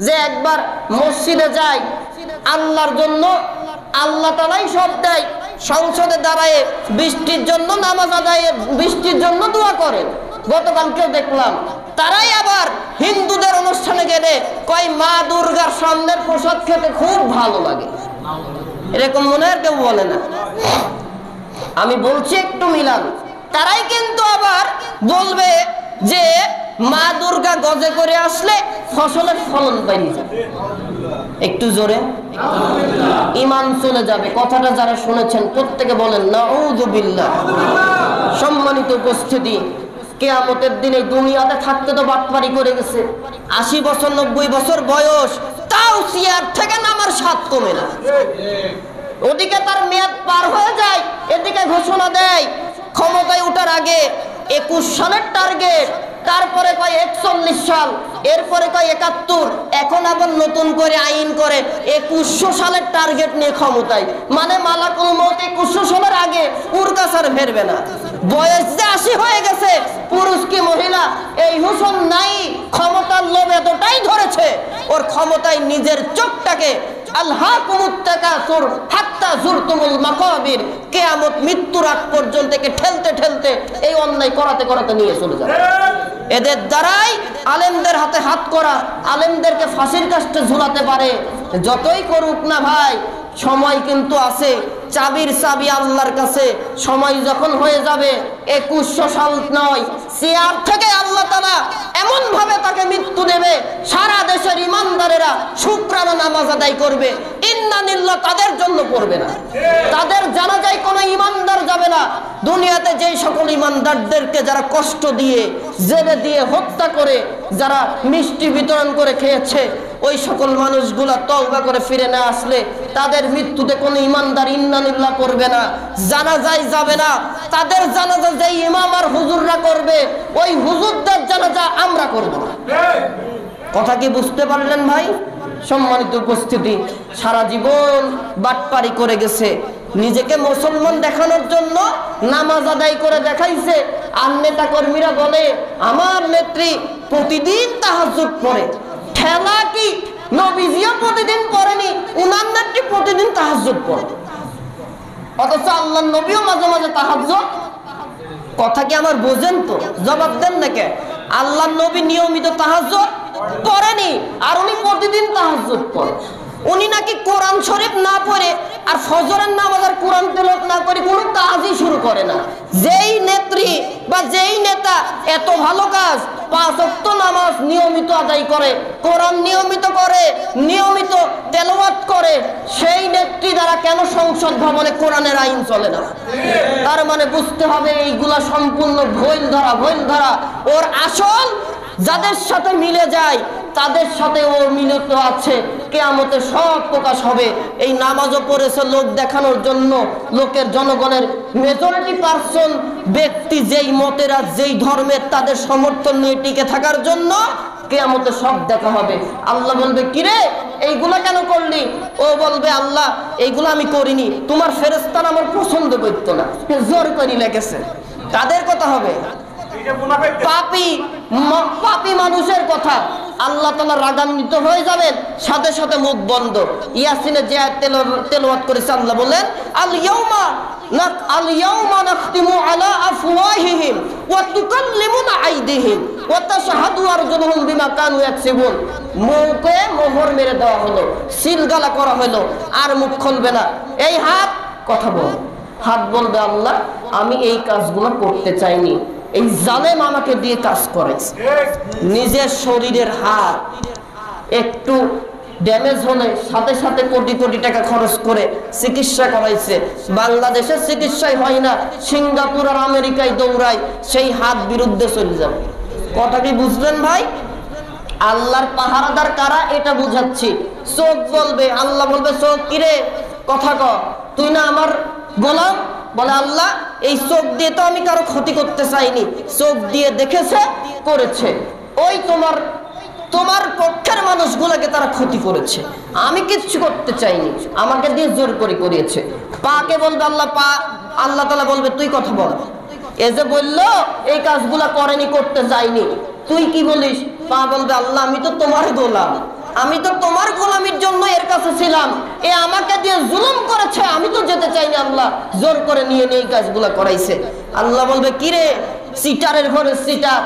যে একবার মসজিদে যায় আল্লাহর জন্য, আল্লাহ তাআলাই সব দেয়, সংসদে দাঁড়ায় বৃষ্টির জন্য নামাজ আদায়, বৃষ্টির জন্য দোয়া করে। গতকালকেও দেখলাম তারাই আবার হিন্দুদের অনুষ্ঠানে গেলে কয় মা দুর্গার সামনের প্রসাদ খেতে খুব ভালো লাগে। এরকম মনে আর কেউ বলে না। আমি বলছি একটু মিলান। তারাই কিন্তু আবার বলবে যে মা দুর্গা গজে করে আসলে ফসলের ফলন বেড়ে যাবে। একটু জোরে ঈমান চলে যাবে। কথাটা যারা শুনেছেন প্রত্যেকে বলেন নাউযুবিল্লাহ। সম্মানিত উপস্থিতি, কিয়ামতের দিনে দুনিয়াতে থাকতে তো বাটপারি করে গেছে, 80 বছর 90 বছর বয়স, তাও চেয়ার থেকে নামার স্বাদ কমে না। ওদিকে তার মেয়াদ পার হয়ে যায়, এদিকে ঘোষণা দেয় ক্ষমতায় ওঠার আগে 21 সালের টার্গেট, তারপরে কয় 41 সাল, এরপরে কয় 71, এখন আবার নতুন করে আইন করে 2100 সালের টার্গেট নিয়ে ক্ষমতায়। মানে মালাকুল মউত 2100 সালের আগে ওর কাছে আর ফেরবে না। বয়স যে 80 হয়ে গেছে, পুরুষ কি মহিলা এই হুঁশন নাই। ক্ষমতার লোভ এতটাই ধরেছে, ওর ক্ষমতায় নিজের চোখটাকে আলহাকুমুত তাকাসুর হাত্তা যুরতুমুল মাকাবির, কিয়ামত মৃত্যুর আগ পর্যন্ত ঠেলতে ঠেলতে এই অন্যায় করাতে করাতে নিয়ে চলে যাবে। এদের দ্বারাই আলেমদের হাতে হাত করা, আলেমদেরকে ফাঁসির কাস্টে ঝুলাতে পারে। যতই করুক না ভাই, সময় কিন্তু আছে। চাবির চাবি আল্লাহর কাছে। সময় যখন হয়ে যাবে 2100 সাল নয়, চেয়ার থেকে আল্লাহ তাআলা এমন ভাবে তাকে মৃত্যু দেবে, সারা দেশের ইমানদারেরা শুকরানা নামাজ আদায় করবে, ইন্নালিল্লাহ তাদের জন্য পড়বে না। তাদের জানাজায় কোনো ইমানদার যাবে না। দুনিয়াতে যেই সকল ইমানদারদেরকে যারা কষ্ট দিয়ে, জেলে দিয়ে, হত্যা করে, যারা মিষ্টি বিতরণ করে খেয়েছে, ওই সকল মানুষগুলা তওবা করে ফিরে না আসলে তাদের মৃত্যুতে কোনো ইমানদার ইন্নালিল্লাহ পড়বে না, জানাজায় যাবে না। তাদের জানাজা যেই ইমাম আর হুজুররা করবে, ওই হুজুরদের জানাজা আমরা করব না। কথা কি বুঝতে পারলেন ভাই? সম্মানিত উপস্থিতি, সারা জীবন বাটপারি করে গেছে, নিজেকে মুসলমান দেখানোর জন্য নামাজ আদায় করে দেখাইছে। আর নেতা কর্মীরা বলে আমার নেত্রী প্রতিদিন তাহাজ্জুদ পড়ে। ঠেলা কি, নবীজিও প্রতিদিন পড়েনি, উনার নেত্রী প্রতিদিন তাহাজ্জুদ পড়ে, অথচ আল্লাহর নবীও মাঝে মাঝে তাহাজ্জুদ। কথা কি আমার বোঝেন তো? জবাব দেন নাকি? আল্লাহর নবী নিয়মিত তাহাজ্জুদ পড়েনি, আর উনি প্রতিদিন তাহাজ্জুদ পড়ে। উনি নাকি কোরআন শরীফ না পড়ে আর ফজরের নামাজ আর কোরআন তেলাওয়াত না করে কোনো কাজই শুরু করে না। যেই নেত্রী বা যেই নেতা এত ভালো কাজ, 5 ওয়াক্ত নামাজ নিয়মিত আদায় করে, কোরআন নিয়মিত করে, নিয়মিত তেলাওয়াত করে, সেই নেত্রী দ্বারা কেন সংসদ ভবনে কোরআনের আইন চলে না? তার মানে বুঝতে হবে এইগুলা সম্পূর্ণ ভুল ধরা। ওর আসল যাদের সাথে মিলে যায় তাদের সাথে ও মিলিত আছে। কিয়ামতে সব প্রকাশ হবে। এই নামাজও পড়েছে লোক দেখানোর জন্য, লোকের জনগণের মেজরিটি পার্সন ব্যক্তি যেই মতের আর যেই ধর্মের, তাদের সমর্থন নিয়ে টিকে থাকার জন্য কিয়ামতে সব দেখা হবে। আল্লাহ বলবে কিরে এইগুলা কেন করলি? ও বলবে আল্লাহ এইগুলো আমি করিনি, তোমার ফেরেশতারা আমার পছন্দ করতো না, জোর করে লেগেছে। তাদের কথা হবে। পাপী মানুষের কথা আল্লাহ তাআলা রাগান্বিত হয়ে যাবেন, সাথে সাথে মুখ বন্ধ। ইয়াসিনে যে আয়াত তেলাওয়াত করেছে আল্লাহ বলেন আল ইয়াউমা নাখতিমু আলা আফওয়াহিহিম ওয়া তুকাল্লিমুনা আইদিহিম ওয়া তাশহাদু আরজুলুহুম বিমা কানু ইয়াকসিবুন। মুখে মোহর মেরে দেওয়া হলো, সিলগালা করা হলো, আর মুখ খুলবে না। এই হাত কথা বল, হাত বলবে আল্লাহ আমি এই কাজগুলো করতে চাইনি, এই জালেম আমাকে দিয়ে কাজ করেছে। নিজের শরীরের হাত একটু ড্যামেজ হলে সাথে সাথে কোটি কোটি টাকা খরচ করে চিকিৎসা করাইছে। বাংলাদেশের চিকিৎসায় হয় না, সিঙ্গাপুর আর আমেরিকায় দৌড়ায়, সেই হাত বিরুদ্ধে চলে যাবে। কথা কি বুঝলেন ভাই? আল্লাহর পাহারাদার কারা এটা বুঝাচ্ছি। চোখ বলবে, আল্লাহ বলবে চোখ কিরে কথা ক, তুই না আমার গোলাম? বলে আল্লাহ এই চোখ দিয়ে তো আমি কারো ক্ষতি করতে চাইনি, চোখ দিয়ে দেখেছে করেছে, ওই তোমার পক্ষের মানুষগুলোকে তারা ক্ষতি করেছে, আমি কিচ্ছু করতে চাইনি, আমাকে দিয়ে জোর করে করিয়েছে। পাকে বলবে আল্লাহ পা, আল্লাহ তাআলা বলবে তুই কথা বল, এ যে বললো এই কাজগুলা করেনি, করতে চাইনি, তুই কি বলিস? পা বলবে আল্লাহ আমি তো তোমার গোলাম, আমি তো তোমার গোলামির জন্য এর কাছে ছিলাম, এ আমাকে দিয়ে জুলুম করেছে, আমি তো যেতে চাইনি, আল্লাহ জোর করে নিয়ে নিয়ে এই কাজগুলা করাইছে। আল্লাহ বলবে, কিরে সিটারের ঘরে সিটার,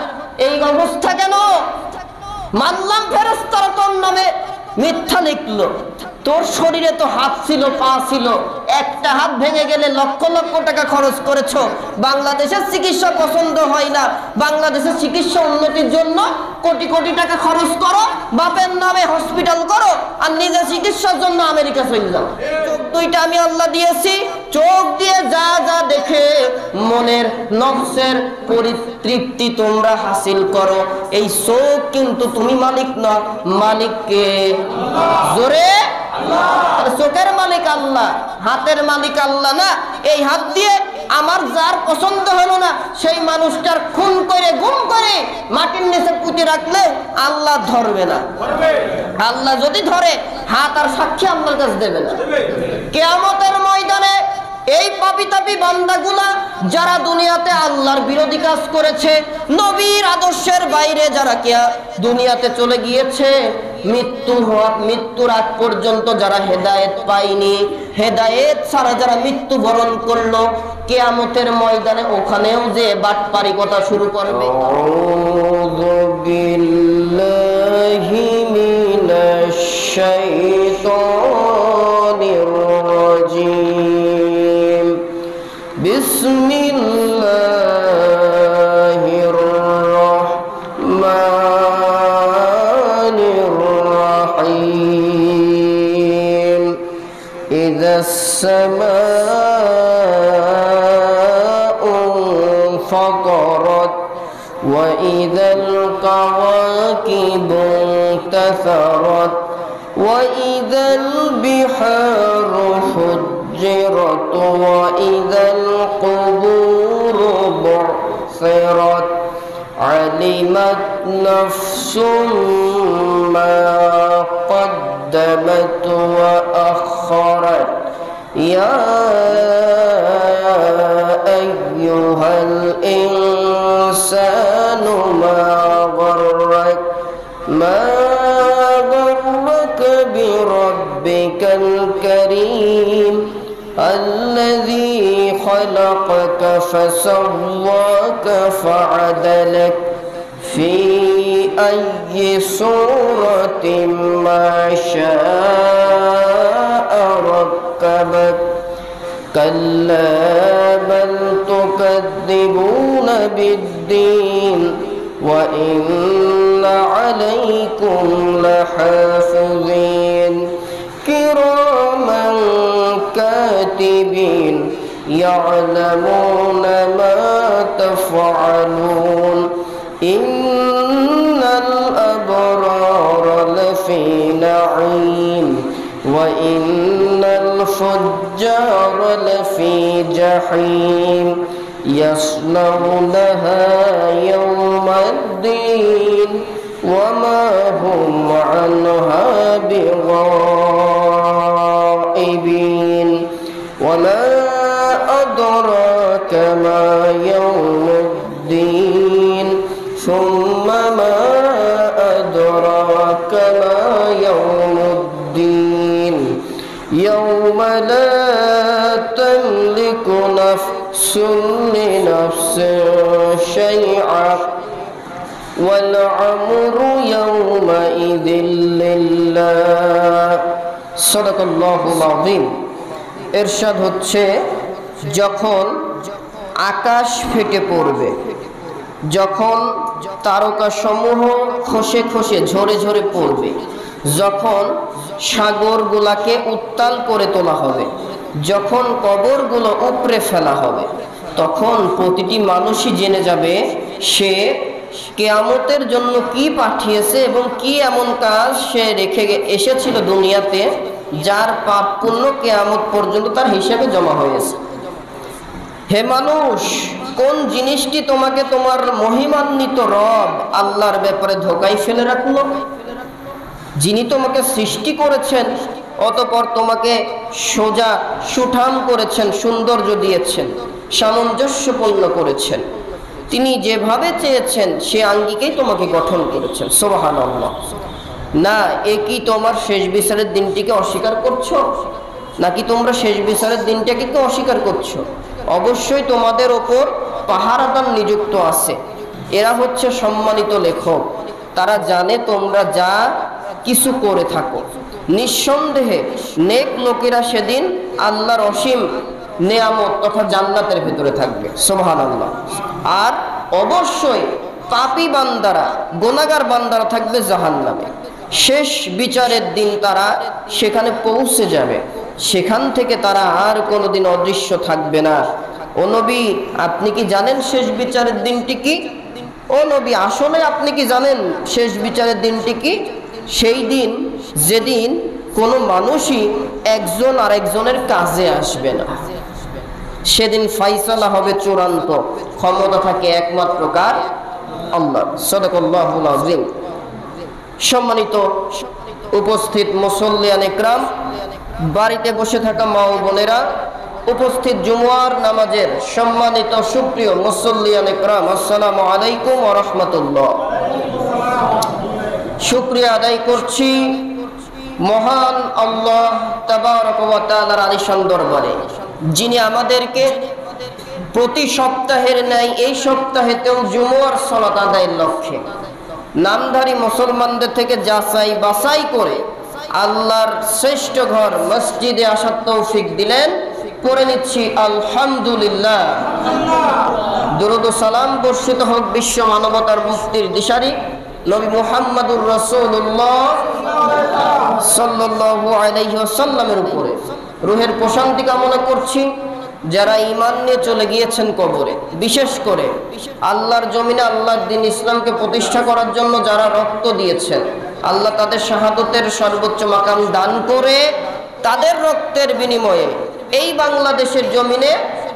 এই অবস্থা কেন? মানলাম ফেরেশতারা তোর নামে মিথ্যা লিখলো, তোর শরীরে তো হাত ছিল, পা ছিল, একটা হাত ভেঙে গেলে লক্ষ লক্ষ টাকা খরচ করেছো, বাংলাদেশের চিকিৎসা পছন্দ হয় না, বাংলাদেশের চিকিৎসা উন্নতির জন্য কোটি কোটি টাকা খরচ করো, বাপের নামে হসপিটাল করো, আর নিজে চিকিৎসার জন্য আমেরিকা চলে যাও। চোখ দুইটা আমি আল্লাহ দিয়েছি, চোখ দিয়ে যা যা দেখে মনের নফসের পরিতৃপ্তি তোমরা হাসিল করো। এই চোখ কিন্তু তুমি মালিক না, মালিককে জোরে চোখের মালিক আল্লাহ, হাতের মালিক আল্লাহ না। এই হাত দিয়ে আমার যার পছন্দ হলো না সেই মানুষটার খুন করে গুম করে মাটির নিচে পুঁতে রাখলে আল্লাহ ধরবে না। আল্লাহ যদি ধরে হাত আর সাক্ষী আল্লাহর কাছে দেবে না। কিয়ামতের ময়দানে এই পাপী তাপী বান্দাগুলা যারা দুনিয়াতে আল্লাহর বিরোধী কাজ করেছে, নবীর আদর্শের বাইরে যারা দুনিয়াতে চলে গিয়েছে, মৃত্যুর আগ পর্যন্ত যারা হেদায়েত পায়নি, হেদায়েত ছাড়া যারা মৃত্যুবরণ করলো, কিয়ামতের ময়দানে ওখানেও যে বাটপারি কথা শুরু করবে। আউযু বিল্লাহি মিনাশ শাইতানির রাজিম। বিসমিল্লাহির রাহমানির রাহিম। ইযাস সামাউ ফাতারাত ওয়া ইযাল কাওয়াকিবু ইনতাসারাত ওয়া ইযাল বিহারু فجرت وإذا القبور بعثرت علمت نفس ما قدمت وأخرت يا أيها الإنسان ما غرك بربك الكريم الذي خلقك فسواك فعدلك في أي صورة ما شاء ركبك كلا بل تكذبون بالدين وإن عليكم لحافظين كراما كاتبين يعلمون ما تفعلون إن الأبرار لفي نعيم وإن الفجار لفي جحيم يصلونها يوم الدين وما هم عنها بغائبين وما أدراك ما يوم الدين ثم ما أدراك ما يوم الدين يوم لا تملك نفس لنفس شيئا والأمر يومئذ لله صدق الله العظيم। ইরশাদ হচ্ছে, যখন আকাশ ফেটে পড়বে, যখন তারকাসমূহ খসে খসে ঝরে ঝরে পড়বে, যখন সাগরগুলাকে উত্তাল করে তোলা হবে, যখন কবরগুলো উপড়ে ফেলা হবে, তখন প্রতিটি মানুষই জেনে যাবে সে কিয়ামতের জন্য কি পাঠিয়েছে এবং কি এমন কাজ সে রেখে এসেছিল দুনিয়াতে, যার পাপ পুণ্য কিয়ামত পর্যন্ত তার হিসাবে জমা হয়েছে। হে মানুষ, কোন জিনিসটি তোমাকে তোমার মহিমান্বিত রব আল্লাহর ব্যাপারে ধোকায় ফেলে রাখলো? যিনি তোমাকে সৃষ্টি করেছেন, অতঃপর তোমাকে সোজা সুঠাম করেছেন, সৌন্দর্য দিয়েছেন, সামঞ্জস্যপূর্ণ করেছেন, তিনি যেভাবে চেয়েছেন সে আঙ্গিকেই তোমাকে গঠন করেছেন। সুবহানাল্লাহ। না এ কি তোমার শেষ বিচারের দিনটিকে অস্বীকার করছো, নাকি তোমরা শেষ বিচারের দিনটাকে কি অস্বীকার করছো? অবশ্যই তোমাদের ওপর পাহারাদার নিযুক্ত আছে। এরা হচ্ছে সম্মানিত লেখক, তারা জানে তোমরা যা কিছু করে থাকো। নিঃসন্দেহে নেক লোকেরা সেদিন আল্লাহর অসীম নেয়ামত তথা জান্নাতের ভেতরে থাকবে, সুবহানাল্লাহ। আর অবশ্যই পাপী বান্দারা, গুনাহগার বান্দারা থাকবে জাহান্নামে। শেষ বিচারের দিন তারা সেখানে পৌঁছে যাবে, সেখান থেকে তারা আর কোনোদিন অদৃশ্য থাকবে না। ও নবী, আপনি কি জানেন শেষ বিচারের দিনটি কি? ও নবী, আসলে আপনি কি জানেন শেষ বিচারের দিনটি কি? সেই দিন যেদিন কোনো মানুষই একজন আরেকজনের কাজে আসবে না। সেদিন ফাইসালা হবে চূড়ান্ত, ক্ষমতা থাকে একমাত্র কার? আল্লাহ। সাদাকাল্লাহুল আযীম। সম্মানিত উপস্থিত মুসল্লিয়ান ইকরাম, বাড়িতে বসে থাকা মা ও বোনেরা, উপস্থিত জুমুয়ার নামাজের সম্মানিত সুপ্রিয় মুসল্লিয়ান ইকরাম, আসসালামু আলাইকুম ওয়া রাহমাতুল্লাহ। শুকরিয়া আদায় করছি মহান আল্লাহ তাবারক ওয়া তাআলার আলিশান দরবারে, যিনি আমাদেরকে প্রতি সপ্তাহের ন্যায় এই সপ্তাহেতেও জুমুয়ার সালাত আদায়ের লক্ষ্যে নামধারী মুসলমানদের থেকে যাচাই বাছাই করে আল্লাহর শ্রেষ্ঠ ঘর মসজিদে আসার তৌফিক দিলেন। পড়ে নিচ্ছি আলহামদুলিল্লাহ। দুরূদ ও সালাম বর্ষিত হোক বিশ্ব মানবতার মুক্তির দিশারি নবী মুহাম্মদুর রাসূলুল্লাহ সাল্লাল্লাহু আলাইহি ওয়াসাল্লামের উপরে। রূহের প্রশান্তি কামনা করছি যারা ঈমান নিয়ে চলে গিয়েছেন কবরে, বিশেষ করে আল্লাহর জমিনে আল্লাহর দ্বীন ইসলামকে প্রতিষ্ঠা করার জন্য যারা রক্ত দিয়েছেন, আল্লাহ তাদের শাহাদতের সর্বোচ্চ মাকাম দান করে তাদের রক্তের বিনিময়ে এই বাংলাদেশের জমিনে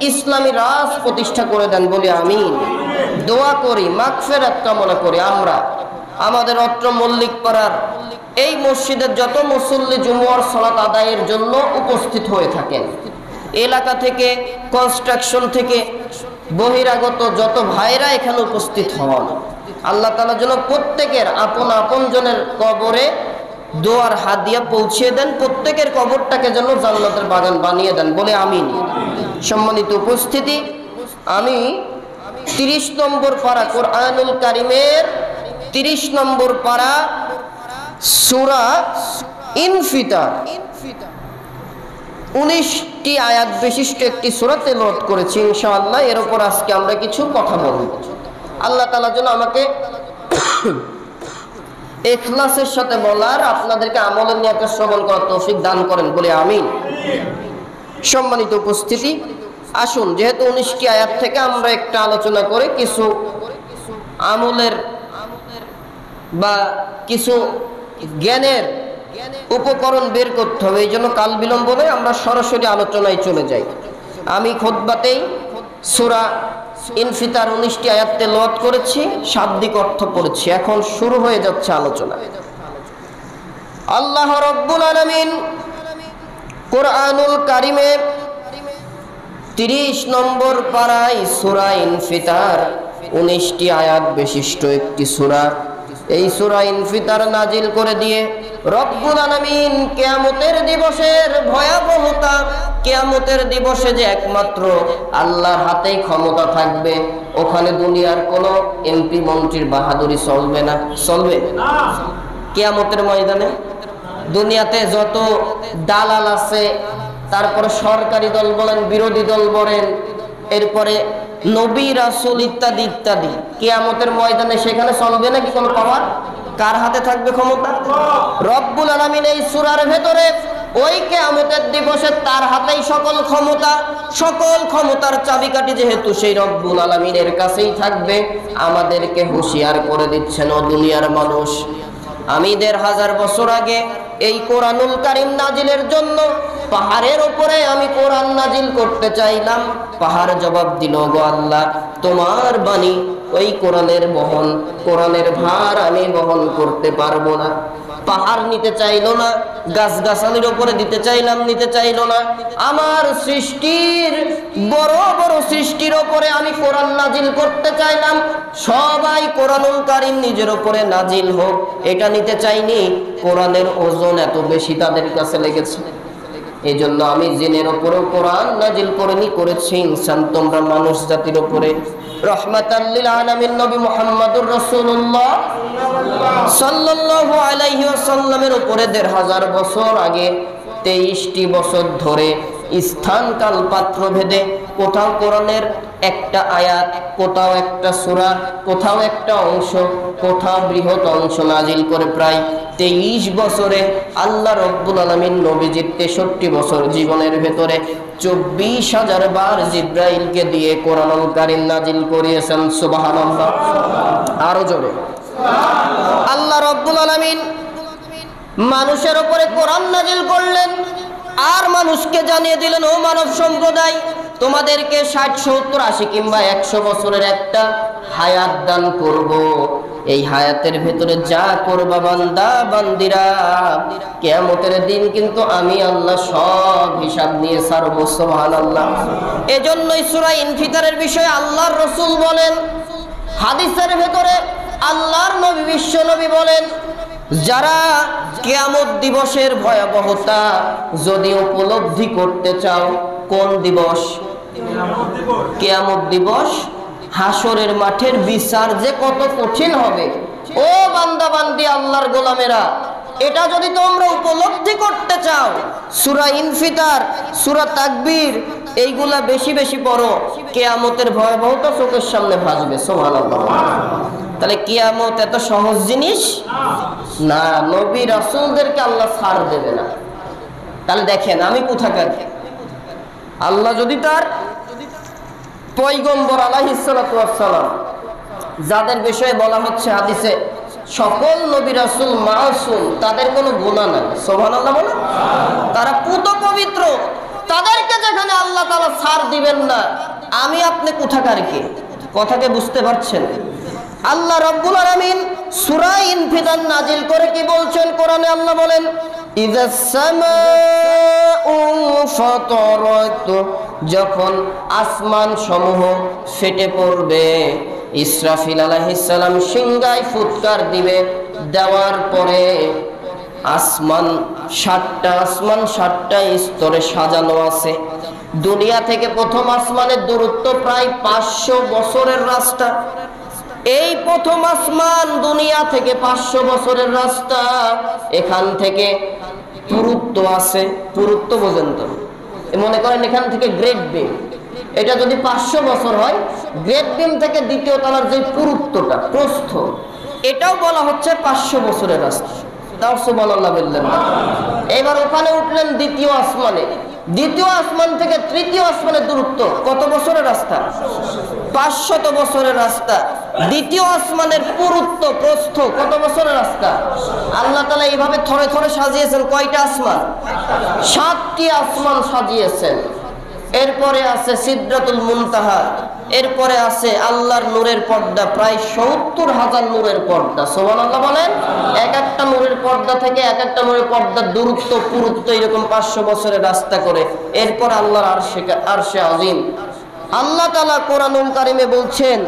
ইসলামী রাজ প্রতিষ্ঠা করে দেন বলে আমিন। দোয়া করি, মাগফিরাত কামনা করি আমরা আমাদের অত্র মল্লিক পাড়ার এই মসজিদের যত মুসল্লি জুমুয়ার সালাত আদায়ের জন্য উপস্থিত হয়ে থাকেন, এলাকা থেকে, কনস্ট্রাকশন থেকে বহিরাগত যত ভাইরা এখানে উপস্থিত হন, আল্লাহ তাআলা যেন প্রত্যেকের আপন আপন জনের কবরে দোয়ার হাদিয়া পৌঁছিয়ে দেন, প্রত্যেকের কবরটাকে যেন জান্নাতের বাগান বানিয়ে দেন বলে আমিন। সম্মানিত উপস্থিতি, আমি 30 নম্বর পারা কোরআনুল কারীমের 30 নম্বর পারা সূরা ইনফিতার 19টি আয়াত বিশিষ্ট একটি সূরা তেলাওয়াত করেছি ইনশাআল্লাহ। এর উপর আজকে আমরা কিছু কথা বলবো। আল্লাহ তাআলা যেন আমাকে ইখলাসের সাথে বলার, আপনাদেরকে আমলের নিয়ে শ্রবণ করার তৌফিক দান করেন বলে আমিন। সম্মানিত উপস্থিতি, আসুন যেহেতু 19টি আয়াত থেকে আমরা একটা আলোচনা করে কিছু আমলের বা কিছু জ্ঞানের উপকরণ বের করতে হবে, এই জন্য কাল বিলম্ব নয়, আমরা সরাসরি আলোচনায় চলে যাই। আমি খুতবাতেই সূরা ইনফিতার 19টি আয়াত তেলাওয়াত করেছি, শাব্দিক অর্থ পড়েছি। এখন শুরু হয়ে যাচ্ছে আলোচনা। আল্লাহ রাব্বুল আলামিন কোরআনুল কারীমের 30 নম্বর পারায় সূরা ইনফিতার 19টি আয়াত বিশিষ্ট একটি সূরা, এই সূরা ইনফিতার নাজিল করে দিয়ে রব্বুল আলামিন কিয়ামতের দিবসের ভয়াবহতা, কিয়ামতের দিবসে যে একমাত্র আল্লাহর হাতেই ক্ষমতা থাকবে, ওখানে দুনিয়ার কোনো এমপি মন্ত্রীর বাহাদুরি চলবে না। চলবে না কিয়ামতের ময়দানে? দুনিয়াতে যত দালাল আছে, তারপরে সরকারি দল বলেন, বিরোধী দল বলেন, এরপরে নবী রাসূল ইত্যাদি ইত্যাদি, কিয়ামতের ময়দানে সেখানে চলবে নাকি কোনো পাওয়ার? কার হাতে থাকবে ক্ষমতা? রব্বুল আলামিন এই সূরার ভেতরে ওই কিয়ামতের দিবসে তার হাতেই সকল ক্ষমতা, সকল ক্ষমতার চাবিকাঠি যেহেতু সেই রব্বুল আলামিনের কাছেই থাকবে, আমাদেরকে হুঁশিয়ার করে দিচ্ছেন ও দুনিয়ার মানুষ, আমি 1500 বছর আগে এই কোরআনুল কারীম নাজিলের জন্য পাহাড়ের উপরে আমি কোরআন নাজিল করতে চাইলাম, পাহাড় জবাব দিল, গো আল্লাহ, তোমার বাণী, ওই কোরআনের বহন, কোরআনের ভার আমি বহন করতে পারবো না। পাহাড় নিতে চাইলো না, গাছগাছালির উপরে দিতে চাইলাম, নিতে চাইলো না। আমার সৃষ্টির বড় বড় সৃষ্টির উপরে আমি কোরআন নাজিল করতে চাইলাম, সবাই কোরআনুল কারীম নিজের উপরে নাজিল হোক, এটা নিতে চাইনি। কোরআনের ওজন এত বেশি তাদের কাছে লেগেছে, এই জন্য আমি জিনের উপরেও কোরআন নাজিল করেছি ইনসান তোমরা মানুষ জাতির উপরে রহমাতাল লিল আলামিন নবী মুহাম্মদুর রাসূলুল্লাহ সাল্লাল্লাহু আলাইহি ওয়াসাল্লামের উপরে ১৫০০ বছর আগে ২৩টি বছর ধরে স্থান কাল পাত্র ভেদে কোথাও কোরআনের একটা আয়াত, কোথাও একটা সূরা, কোথাও একটা অংশ, কোথাও বৃহৎ অংশ নাজিল করে প্রায় ২৩ বছরে আল্লাহ রব্বুল আলামিন নবীজির ৬৩ বছর জীবনের ভেতরে ২৪,০০০ বার জিবরাইলকে দিয়ে কোরআনুল কারীম নাজিল করিয়েছেন। সুবহানাল্লাহ, আরো জোরে আল্লাহ রব্বুল আলামিন মানুষের উপরে কোরআন নাজিল করলেন আর মানুষকে জানিয়ে দিলেন, ও মানব সম্প্রদায়, তোমাদেরকে ৬০, ৭০, ৮০ কিংবা ১০০ বছরের একটা হায়াত দান করব। এই হায়াতের ভেতরে যা করবা বান্দা বান্দিরা, কিয়ামতের দিন কিন্তু আমি আল্লাহ সব হিসাব নিয়ে ছাড়ব। সুবহানাল্লাহ। এজন্যই সূরা ইনফিতারের বিষয়ে আল্লাহর রাসূল বলেন, হাদিসের ভেতরে আল্লাহর নবী বিশ্ব নবী বলেন, যারা কিয়ামত দিবসের ভয়াবহতা যদি উপলব্ধি করতে চাও, কোন দিবস? কিয়ামত দিবস, হাসরের মাঠের বিচার যে কত কঠিন হবে, ও বান্দা বান্দি আল্লাহর গোলামেরা, এটা যদি তোমরা উপলব্ধি করতে চাও, সূরা ইনফিতার, সূরা তাকবীর এইগুলা বেশি বেশি পড়ো, কিয়ামতের ভয়াবহতা চোখের সামনে ভাসবে। সুবহানাল্লাহ। তাহলে কিয়ামত এত সহজ জিনিস না, নবী রাসূলদেরকে আল্লাহ ছাড় দেবে না। তাহলে দেখেন আমি কোথাকার, আল্লাহ যদি তার পয়গম্বর আলাইহিস সালাতু ওয়াস সালাম, যাদের বিষয়ে বলা হচ্ছে হাদিসে সকল নবী রাসূল মাসুম, তাদের কোনো গুনাহ নাই। সুবহানাল্লাহ বলে, তারা পুত পবিত্র, তাদেরকে যেখানে আল্লাহ তাআলা ছাড় দিবেন না, আমি আপনি কোথাকার কে? কথাকে বুঝতে পারছেন? আল্লাহ রাব্বুল আলামিন সূরা ইনফিতার নাজিল করে কি বলছেন কোরআনে? আল্লাহ বলেন, ইযাস সামাউ ফাতারাত, যখন আসমান সমূহ ফেটে পড়বে, ইসরাফিল আলাইহিস সালাম সিংহায় ফুৎকার দিবে, দেওয়ার পরে আসমান ৭টা স্তরে সাজানো আছে। দুনিয়া থেকে প্রথম আসমানের দূরত্ব প্রায় ৫০০ বছরের রাস্তা। এই প্রথম আসমান দুনিয়া থেকে ৫০০ বছরের রাস্তা। এখান থেকে পুরুত্ব আছে, পুরুত্ব বোঝেন তো, মনে করেন এখান থেকে গ্রেট বিম, এটা যদি ৫০০ বছর হয়, গ্রেট বিম থেকে দ্বিতীয় তলার যে পুরুত্বটা, প্রস্থ, এটাও বলা হচ্ছে ৫০০ বছরের রাস্তা। তাও সুবহানাল্লাহ বললেন। এবার ওখানে উঠলেন দ্বিতীয় আসমানে, দ্বিতীয় আসমান থেকে তৃতীয় আসমানের দূরত্ব কত বছরের রাস্তা? ৫০০ বছরের রাস্তা। দ্বিতীয় আসমানের পুরুত্ব, প্রস্থ কত বছরের রাস্তা? আল্লাহ তাআলা এইভাবে থরে থরে সাজিয়েছেন কয়টা আসমান? ৭টি আসমান সাজিয়েছেন। এরপরে আছে সিদরাতুল মুনতাহা, এরপরে আছে আল্লাহর নূরের পর্দা, প্রায় ৭০,০০০ নূরের পর্দা। সুবহানাল্লাহ বলেন। এক একটা নূরের পর্দা থেকে এক একটা নূরের পর্দার দূরত্ব, পুরুত্ব এরকম ৫০০ বছরের রাস্তা করে। এরপর আল্লাহর আরশে আজিম। আল্লাহ তাআলা কোরআনুল কারীমে বলছেন,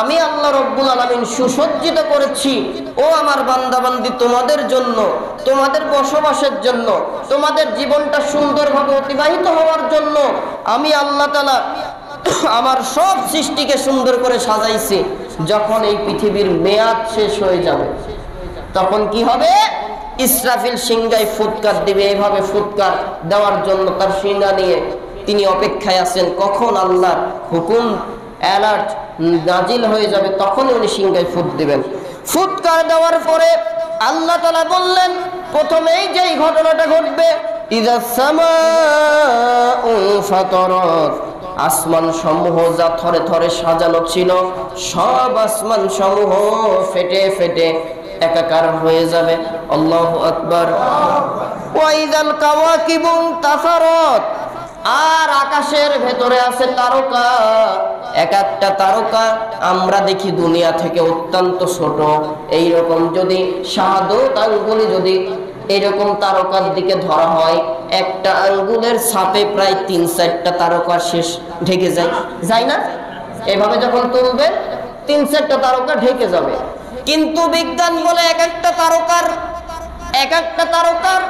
আমি আল্লাহ রব্বুল আলামিন সুসজ্জিত করেছি ও আমার বান্দাবান্দি তোমাদের জন্য, তোমাদের বসবাসের জন্য, তোমাদের জীবনটা সুন্দরভাবে অতিবাহিত হওয়ার জন্য আমি আল্লাহ তাআলা আমার সব সৃষ্টিকে সুন্দর করে সাজাইছি। যখন এই পৃথিবীর মেয়াদ শেষ হয়ে যাবে, তখন কি হবে? ইসরাফিল সিংহায় ফুৎকার দিবে। এইভাবে ফুৎকার দেওয়ার জন্য তার সিংহা নিয়ে তিনি অপেক্ষায় আছেন, কখন আল্লাহর হুকুম অ্যালার্ট নাজিল হয়ে যাবে, তখন উনি সিংহায় ফুৎ দিবেন। ফুৎকার দেওয়ার পরে আল্লাহ তাআলা বললেন, প্রথমেই যেই ঘটনাটা ঘটবে, ইযাস সামাউ ফাতারাত, আসমান সমূহ যা থরে থরে সাজানো ছিল, সব আসমান সমূহ ফেটে ফেটে একাকার হয়ে যাবে। আল্লাহু আকবার। ওয়া ইযাল কাওয়াকিবু তাসারাত, আর আকাশের ভেতরে আছে তারকা। এক একটা তারকা আমরা দেখি দুনিয়া থেকে অত্যন্ত ছোট। এইরকম যদি শাহাদত আঙ্গুলি যদি এরকম তারকার দিকে ধরা হয়, একটা আঙ্গুলের ছাপে প্রায় 3-4টা তারকা শেষ ঢেকে যায়, যায় না? এভাবে যখন তুলবেন 3-4টা তারকা ঢেকে যাবে। কিন্তু বিজ্ঞান বলে এক একটা তারকার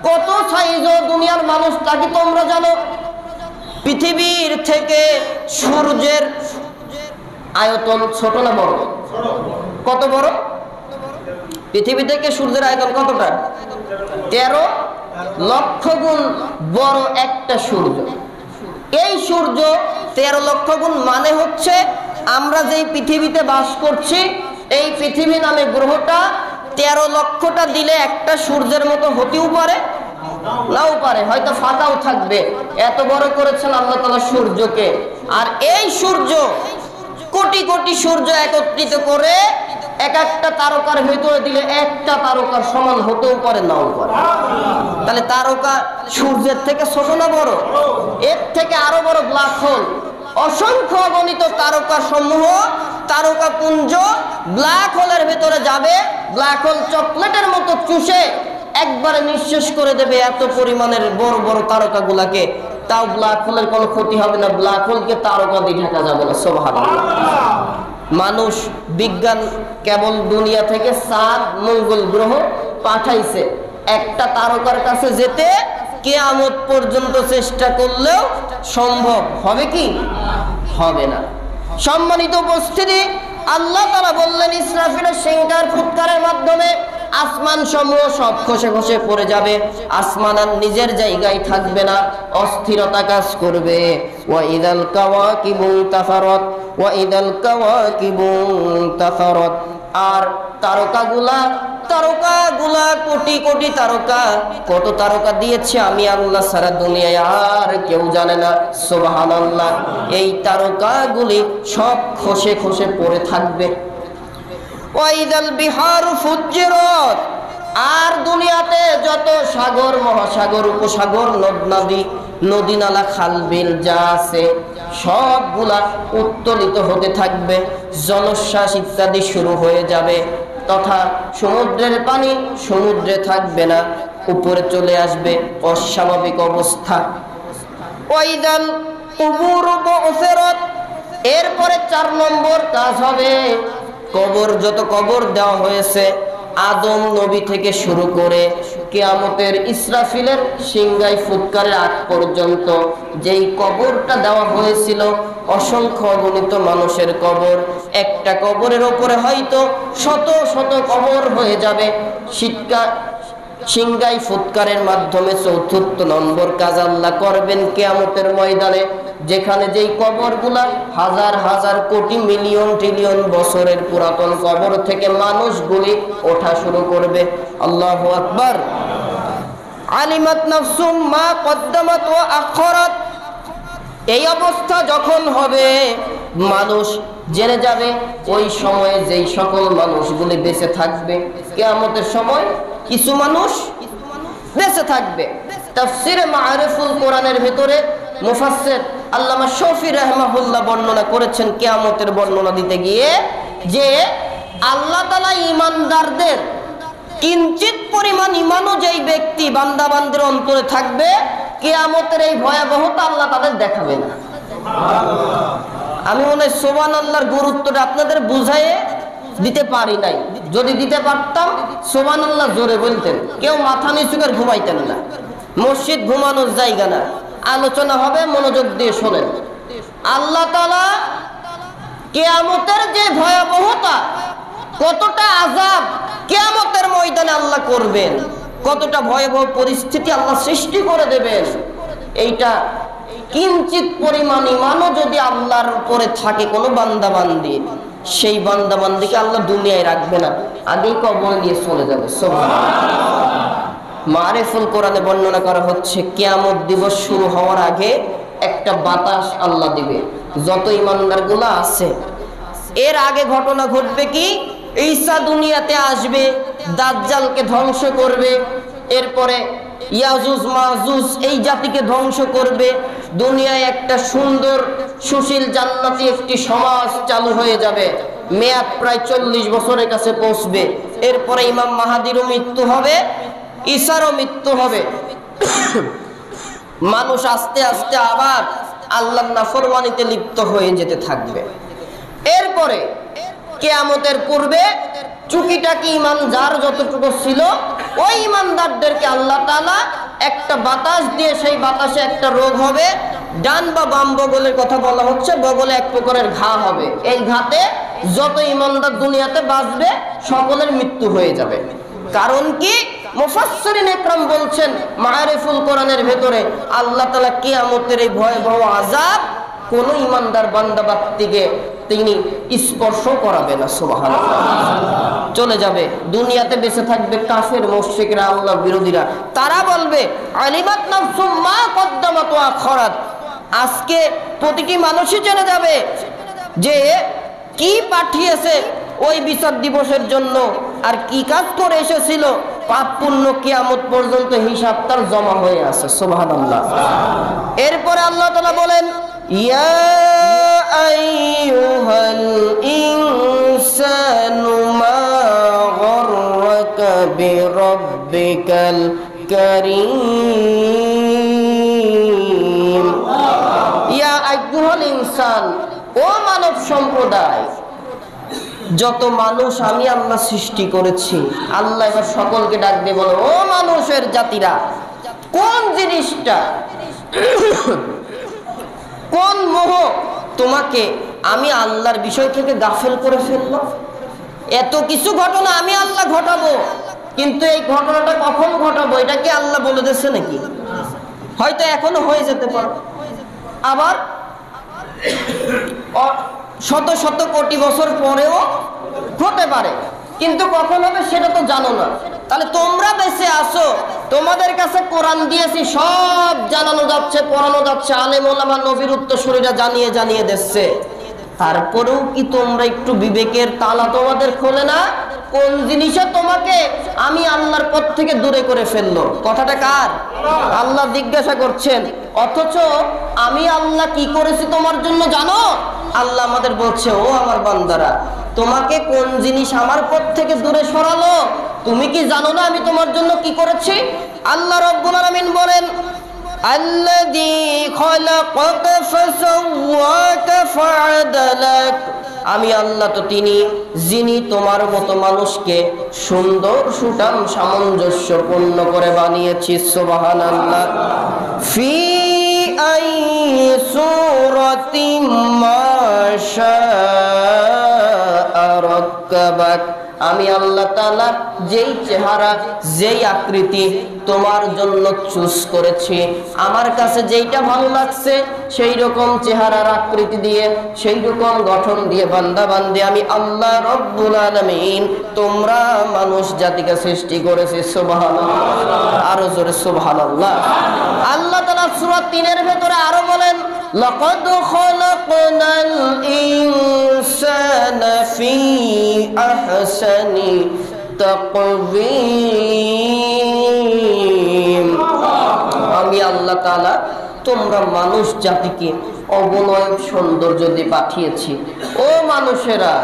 কত সাইজ দুনিয়ার মানুষ তা কি তোমরা জানো? পৃথিবীর থেকে সূর্যের আয়তন ছোট না বড়? কত বড়? পৃথিবী থেকে সূর্যের আয়তন কতটা? 13 লক্ষ গুণ বড় একটা সূর্য। এই সূর্য 13 লক্ষ গুণ, মানে হচ্ছে আমরা যেই পৃথিবীতে বাস করছি এই পৃথিবী নামে গ্রহটা 13 লক্ষটা দিলে একটা সূর্যের মতো হতেও পারে, নাও পারে, হয়তো ফাঁকাও থাকবে। এত বড় করেছেন আল্লাহ তাআলা সূর্যকে। আর এই সূর্য কোটি কোটি সূর্য একত্রিত করে এক একটা তারকার ভেতরে দিলে একটা তারকার সমান হতেও পারে, নাও পারে। তাহলে তারকা সূর্যের থেকে ছোট না বড়? এর থেকে আরো বড় ব্ল্যাক হোল। অসংখ্য অগণিত তারকা সমূহ, তারকা পুঞ্জ ব্ল্যাক হোলের ভেতরে যাবে। ব্ল্যাক হোল চকলেটের মতো চুষে একবারে নিঃশেষ করে দেবে এত পরিমাণের বড় বড় তারকা গুলাকে। তাও ব্ল্যাক হোলের কোনো ক্ষতি হবে না, ব্ল্যাক হোলকে তারকা দিয়ে ঢাকা যাবে না। সুবহানাল্লাহ। মানুষ বিজ্ঞান কেবল দুনিয়া থেকে চাঁদ মঙ্গল গ্রহ পাঠাইছে। একটা তারকার কাছে যেতে কিয়ামত পর্যন্ত চেষ্টা করলেও সম্ভব হবে কি? হবে না। সম্মানিত উপস্থিতি, আল্লাহ তাআলা বললেন ইসরাফিলের সিংহার ফুৎকারের মাধ্যমে আসমান সমূহ সব খসে খসে পড়ে যাবে। আসমান আর নিজের জায়গায় থাকবে না, অস্থিরতা কাজ করবে। ওয়া ইদাল কাওয়াকিবু তাফারাত, ওয়া ইদাল কাওয়াকিবু তাফারাত। আর তারকাগুলা কোটি কোটি তারকা, কত তারকা দিয়েছে আমি আল্লাহ সারা দুনিয়ায় আর কেউ জানে না। সুবহানাল্লাহ। এই তারকাগুলি সব খসে খসে পড়ে থাকবে। ওয়াইদাল বিহারু ফুজ্জিরাত। আর দুনিয়াতে যত সাগর মহাসাগর উপসাগর নদী নালা খাল বিল যা আছে সবগুলা উত্তোলিত হতে থাকবে, জলোচ্ছ্বাস ইত্যাদি শুরু হয়ে যাবে, তথা সমুদ্রের পানি সমুদ্রে থাকবে না, উপরে চলে আসবে, অস্বাভাবিক অবস্থা। ওয়াইদাল কুবুরু বু'সিরাত। এরপরে 4 নম্বর কাজ হবে, কবর, যত কবর দেওয়া হয়েছে আদম নবী থেকে শুরু করে কিয়ামতের ইসরাফিলের সিংহায় ফুৎকারের আগ পর্যন্ত যেই কবরটা দেওয়া হয়েছিল, অসংখ্য অগণিত মানুষের কবর। একটা কবরের ওপরে হয়তো শত শত কবর হয়ে যাবে। সিংহায় ফুৎকারের মাধ্যমে ৪র্থ নম্বর কাজ আল্লাহ করবেন কিয়ামতের ময়দানে, যেখানে যেই কবরগুলা হাজার হাজার কোটি মিলিয়ন ট্রিলিয়ন বছরের পুরাতন কবর থেকে মানুষগুলি ওঠা শুরু করবে। আল্লাহু আকবার। আলিমাত নাফসুম মা কদ্দামাত ওয়া আখরাত। এই অবস্থা যখন হবে মানুষ জেনে যাবে ওই সময়ে যেই সকল মানুষগুলি বেঁচে থাকবে কিয়ামতের সময় কিছু মানুষ বেঁচে থাকবে। তাফসিরে মাআরিফুল কোরআনের ভিতরে মুফাসসির আল্লামা শফি রাহমাহুল্লাহ বর্ণনা করেছেন কিয়ামতের বর্ণনা দিতে গিয়ে যে আল্লাহ তাআলা ঈমানদারদের কিঞ্চিত পরিমাণ ঈমানও যেই ব্যক্তি বান্দা বান্দির অন্তরে থাকবে, কিয়ামতের এই ভয়াবহতা আল্লাহ তাদের দেখাবে না। আমি মনে হয় সুবহানাল্লাহর গুরুত্বটা আপনাদের বুঝাইয়ে দিতে পারি নাই। যদি দিতে পারতাম সুবহানাল্লাহ জোরে বলতেন, কেউ মাথা নিচু করে ঘুমাইতেন না। মসজিদ ঘুমানোর জায়গা না, আলোচনা হবে, মনোযোগ দিয়ে শোনেন। আল্লাহ তাআলা কিয়ামতের যে ভয়াবহতা, কতটা আযাব কিয়ামতের ময়দানে আল্লাহ করবেন, কতটা ভয়াবহ পরিস্থিতি আল্লাহ সৃষ্টি করে দেবেন, এইটা কিঞ্চিত পরিমাণ ঈমানও যদি আল্লাহর উপরে থাকে কোনো বান্দা বান্দির, সেই বান্দা বান্দিকে আল্লাহ দুনিয়ায় রাখবে না, আগেই কবরে নিয়ে চলে যাবে। সুবহানাল্লাহ। মারিফুল কোরআনে বর্ণনা করা হচ্ছে কিয়ামত দিবস শুরু হওয়ার আগে একটা বাতাস আল্লাহ দিবে যত ঈমানদারগুলো আছে। এর আগে ঘটনা ঘটবে কি, ঈসা দুনিয়াতে আসবে, দাজ্জালকে ধ্বংস করবে, এরপরে ইয়াজুজ মাজুজ এই জাতিকে ধ্বংস করবে। দুনিয়ায় একটা সুন্দর সুশীল জান্নাতি একটি সমাজ চালু হয়ে যাবে। মেয়াদ প্রায় 40 বছরের কাছে পৌঁছবে। এরপরে ইমাম মাহাদিরও মৃত্যু হবে, ঈসারও মৃত্যু হবে। মানুষ আস্তে আস্তে আবার আল্লাহর নাফরমানিতে লিপ্ত হয়ে যেতে থাকবে। এরপরে কিয়ামতের পূর্বে চুকিটাকি ঈমান যার যতটুকু ছিল ওই ঈমানদারদেরকে আল্লাহ তাআলা একটা বাতাস দিয়ে, সেই বাতাসে একটা রোগ হবে, ডান বা বাম বগলের কথা বলা হচ্ছে, বগলে এক প্রকারের ঘা হবে। এই ঘাতে যত ঈমানদার দুনিয়াতে বাঁচবে সকলের মৃত্যু হয়ে যাবে। কারণ কি? মুফাসসিরিন ইকরাম বলছেন মাআরিফুল কোরআনের ভেতরে আল্লাহ তাআলা কিয়ামতের এই ভয়াবহ আযাব কোন ঈমানদার বান্দা বান্দিকে তিনি স্পর্শ করাবে না। সুবহানাল্লাহ। চলে যাবে। দুনিয়াতে বেঁচে থাকবে কাফের মুশরিকরা, আল্লাহ বিরোধীরা। তারা বলবে আলিমাত নাফসুম মা কদ্দামাত ওয়া আখরাত। আজকে প্রতিটি মানুষই জেনে যাবে যে কি পাঠিয়েছে ওই বিচার দিবসের জন্য, আর কি কাজ করে এসেছিল। পাপ পুণ্য কিয়ামত পর্যন্ত হিসাব তার জমা হয়ে আছে। সুবহানাল্লাহ। এরপরে আল্লাহ তাআলা বলেন ইয়া আইয়ুহাল ইনসানু মা গররাকা বিরাব্বিকাল কারীম। ইয়া আইয়ুহাল ইনসান, ও মানব সম্প্রদায়, যত মানুষ আমি আল্লাহ সৃষ্টি করেছি। আল্লাহ এবার সকলকে ডাক দিয়ে বলো, ও মানুষের জাতিরা, কোন জিনিসটা, কোন মোহ তোমাকে আমি আল্লাহর বিষয় থেকে গাফেল করে ফেললো? এত কিছু ঘটনা আমি আল্লাহ ঘটাবো, কিন্তু এই ঘটনাটা কখন ঘটাবো এটা কি আল্লাহ বলে দিচ্ছে নাকি? হয়তো এখনো হয়ে যেতে পারে, আবার শত শত কোটি বছর পরেও হতে পারে, কিন্তু কখন হবে সেটা তো জানো না। তাহলে তোমরা বেঁচে আসো, তোমাদের কাছে কোরআন দিয়েছি, সব জানানো যাচ্ছে, পড়ানো যাচ্ছে, আলেম ওলামা নবীর উত্তরসূরিরা জানিয়ে জানিয়ে দিচ্ছে। তারপরেও কি তোমরা একটু বিবেকের তালা তোমাদের খোলে না? কোন জিনিসে তোমাকে আমি আল্লাহর পথ থেকে দূরে করে ফেললো? কথাটা কার? আল্লাহ জিজ্ঞাসা করছেন। অথচ আমি আল্লাহ কি করেছি তোমার জন্য জানো? আল্লাহ আমাদের বলছে, ও আমার বান্দারা, তোমাকে কোন জিনিস আমার পথ থেকে দূরে সরালো তুমি কি জানো না আমি তোমার জন্য কি করেছি? আল্লাহ রাব্বুল আলামিন বলেন আল্লাযী খালাকাকা ফাসাওয়াকা ফাআদালাক। আমি আল্লাহ তো তিনি যিনি তোমার মতো মানুষকে সুন্দর সুঠাম সামঞ্জস্যপূর্ণ করে বানিয়েছি। সুবহানাল্লাহ। ফি আই সূরাতিম মা শাআ রাক্কাবাক। আমি আল্লাহ তাআলা যেই চেহারা যেই আকৃতি তোমার জন্য চুজ করেছি, আমার কাছে যেইটা ভালো লাগছে সেই রকম চেহারার আকৃতি দিয়ে, সেই রকম গঠন দিয়ে বান্দা বান্দি আমি আল্লাহ রব্বুল আলামিন তোমরা মানুষ জাতিকে সৃষ্টি করেছি। সুবহানাল্লাহ। আরো জোরে সুবহানাল্লাহ। আল্লাহ তাআলা সূরা ৩ এর ভেতরে আরো বলেন লাকাদ খালাকনাল ইনসানা ফি আহসানি তাকবীম। আমি আল্লাহ তাআলা তোমরা মানুষ জাতিকে অবনয়ন সৌন্দর্য দিয়ে পাঠিয়েছি। ও মানুষেরা,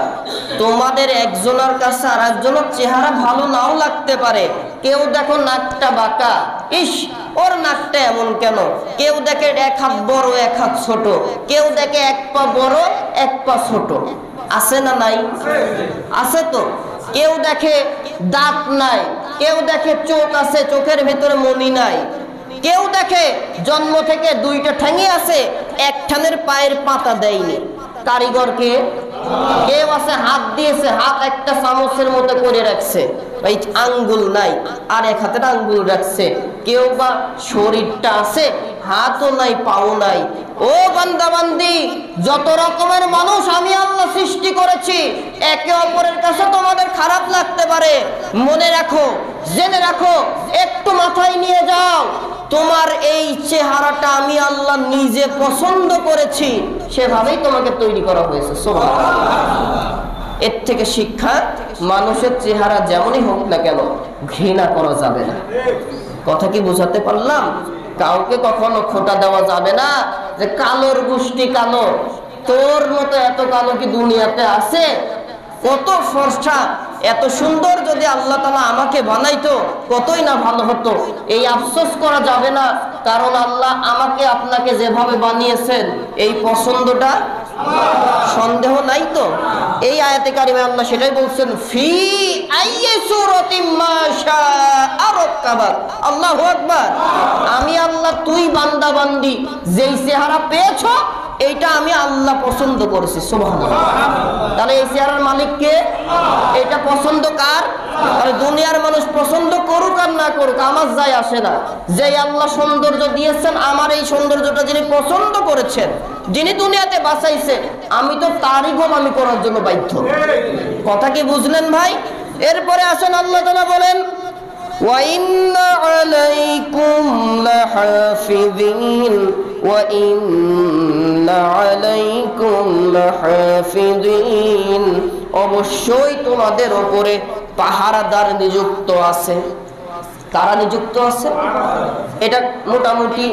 তোমাদের একজনের কাছে আর একজনের চেহারা ভালো নাও লাগতে পারে। কেউ দেখো নাকটা বাঁকা, ইস ওর নাকটা এমন কেন? কেউ দেখে এক হাত বড় এক হাত ছোট, কেউ দেখে এক পা বড় এক পা ছোট। আছে না নাই? আছে তো। কেউ দেখে দাঁত নাই, কেউ দেখে চোখ আছে, চোখের ভিতরে মনি নাই। কেউ দেখে জন্ম থেকে দুইটা ঠ্যাঙই আছে, এক ঠ্যাঙের পায়ের পাতা দেয়নি। কারিগরকে কেউ আছে হাত দিয়েছে, হাত একটা চামচের মতো করে রাখছে, এই আঙ্গুল নাই, আর এক হাতের আঙ্গুল রাখছে। কেউ বা শরীরটা আছে, হাতও নাই পাও নাই। ও বান্দা বান্দি, যত রকমের মানুষ আমি আল্লাহ সৃষ্টি করেছি, একে অপরের কাছে তোমাদের খারাপ লাগতে পারে। মনে রাখো, জেনে রাখো, একটু মাথায় নিয়ে যাও, তোমার এই চেহারাটা আমি আল্লাহ নিজে পছন্দ করেছি, সেভাবেই তোমাকে তৈরি করা হয়েছে। সুবহানাল্লাহ। এর থেকে শিক্ষা, মানুষের চেহারা যেমনই হোক না কেন ঘৃণা করা যাবে না। কথা কি বোঝাতে পারলাম? কাউকে কখনো খোটা দেওয়া যাবে না যে কালোর গোষ্ঠী কালো, তোর মতো এত কালো কি দুনিয়াতে আছে? কত ফর্সা, এত সুন্দর যদি আল্লাহ তাআলা আমাকে বানাইতো কতই না ভালো হতো। এই আফসোস করা যাবে না, কারণ আল্লাহ আমাকে আপনাকে যেভাবে বানিয়েছেন এই পছন্দটা সন্দেহ নাই তো। এই আয়াতে কারিমে আল্লাহ সেটাই বলছেন, ফি আইয়ি সূরাতিন মা শাআ রাক্কাবাক। আল্লাহু আকবার। আমি আল্লাহ, তুই বান্দা বান্দি যেই চেহারা পেয়েছো এইটা আমি আল্লাহ পছন্দ করেছি। সুবহানাল্লাহ। তাহলে এই চেহারার মালিক কে? এটা পছন্দ কার? তাহলে দুনিয়ার মানুষ পছন্দ করুক আর না করুক আমার যায় আসে না। যেই আল্লাহ সৌন্দর্য দিয়েছেন, আমার এই সৌন্দর্যটা যিনি পছন্দ করেছেন, যিনি দুনিয়াতে বাঁচাইছেন, আমি তো তারই গোলামি করার জন্য বাধ্য। কথা কি বুঝলেন ভাই? এরপরে আসেন আল্লাহ তাআলা বলেন, وَإِنَّ عَلَيْكُمْ لَحَافِظِينَ وَإِنَّ عَلَيْكُمْ لَحَافِظِينَ। অবশ্যই তোমাদের উপরে পাহারাদার নিযুক্ত আছে। কারা নিযুক্ত আছে? এটা মোটামুটি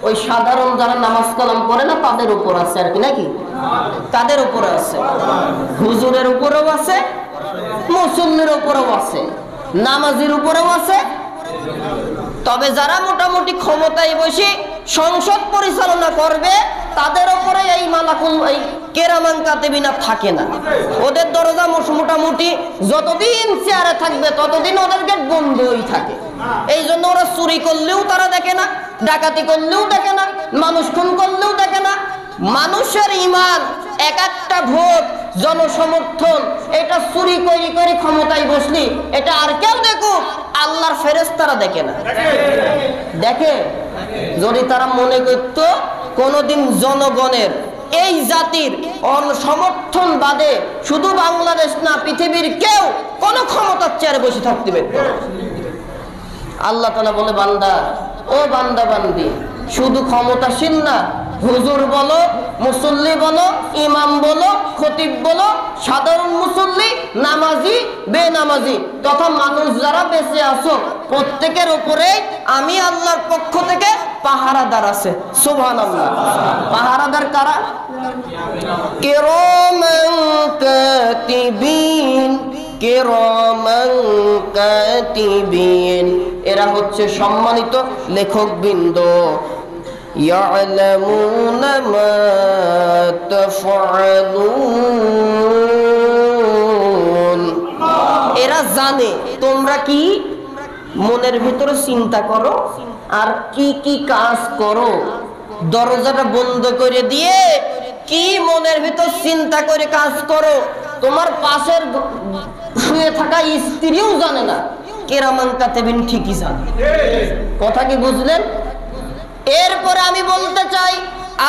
ওই সাধারণ যারা নামাজ কালাম পড়ে না তাদের উপর আছে আর কি, নাকি? তাদের উপরে আছে, হুজুরের উপরেও আছে, মুসল্লির উপরেও আছে, নামাজির উপরেও আছে। তবে যারা মোটামুটি ক্ষমতায় বসে সংসদ পরিচালনা করবে তাদের উপরে এই মালাকুল এই কেরামান কাতিবিনা থাকে না। ওদের দরজা মোটামুটি যতদিন চেয়ারে থাকবে ততদিন ওদের গেট বন্ধই থাকে। এই জন্য ওরা চুরি করলেও তারা দেখে না, ডাকাতি করলেও দেখে না, মানুষ খুন করলেও দেখে না। মানুষের ঈমান, এক একটা ভোট, জনসমর্থন, এটা চুরি করে করে ক্ষমতায় বসলি এটা আর কেউ দেখুক, আল্লাহর ফেরেশতারা দেখে না। দেখে? যদি তারা মনে করত কোনদিন জনগণের এই জাতির সমর্থন বাদে শুধু বাংলাদেশ না পৃথিবীর কেউ কোন ক্ষমতার চেয়ারে বসে থাকতে পারত না। আল্লাহ তাআলা বলে, বান্দা, ও বান্দা বান্দি, শুধু ক্ষমতাসীন না, হুজুর বলো, মুসল্লি বলো, ইমাম বলো, খতিব বলো, সাধারণ মুসল্লি, নামাজি, বেনামাজি তথা মানুষ যারা বেঁচে আছো প্রত্যেকের উপরে আমি আল্লাহর পক্ষ থেকে পাহারাদার আছে। সুবহানাল্লাহ। পাহারাদার কারা? কিরামান কাতিবিন, কিরামান কাতিবিন, এরা হচ্ছে সম্মানিত লেখকবৃন্দ। ইয়ালামুনা মা তাফআলুন, এরা জানে তোমরা কি মনের ভিতরে চিন্তা করো আর কি কি কাজ করো। দরজাটা বন্ধ করে দিয়ে কি মনের ভিতর চিন্তা করে কাজ করো তোমার পাশের শুয়ে থাকা স্ত্রীও জানে না, কিরামান কাতিবিন ঠিকই জানে। কথা কি বুঝলেন? এরপরে আমি বলতে চাই,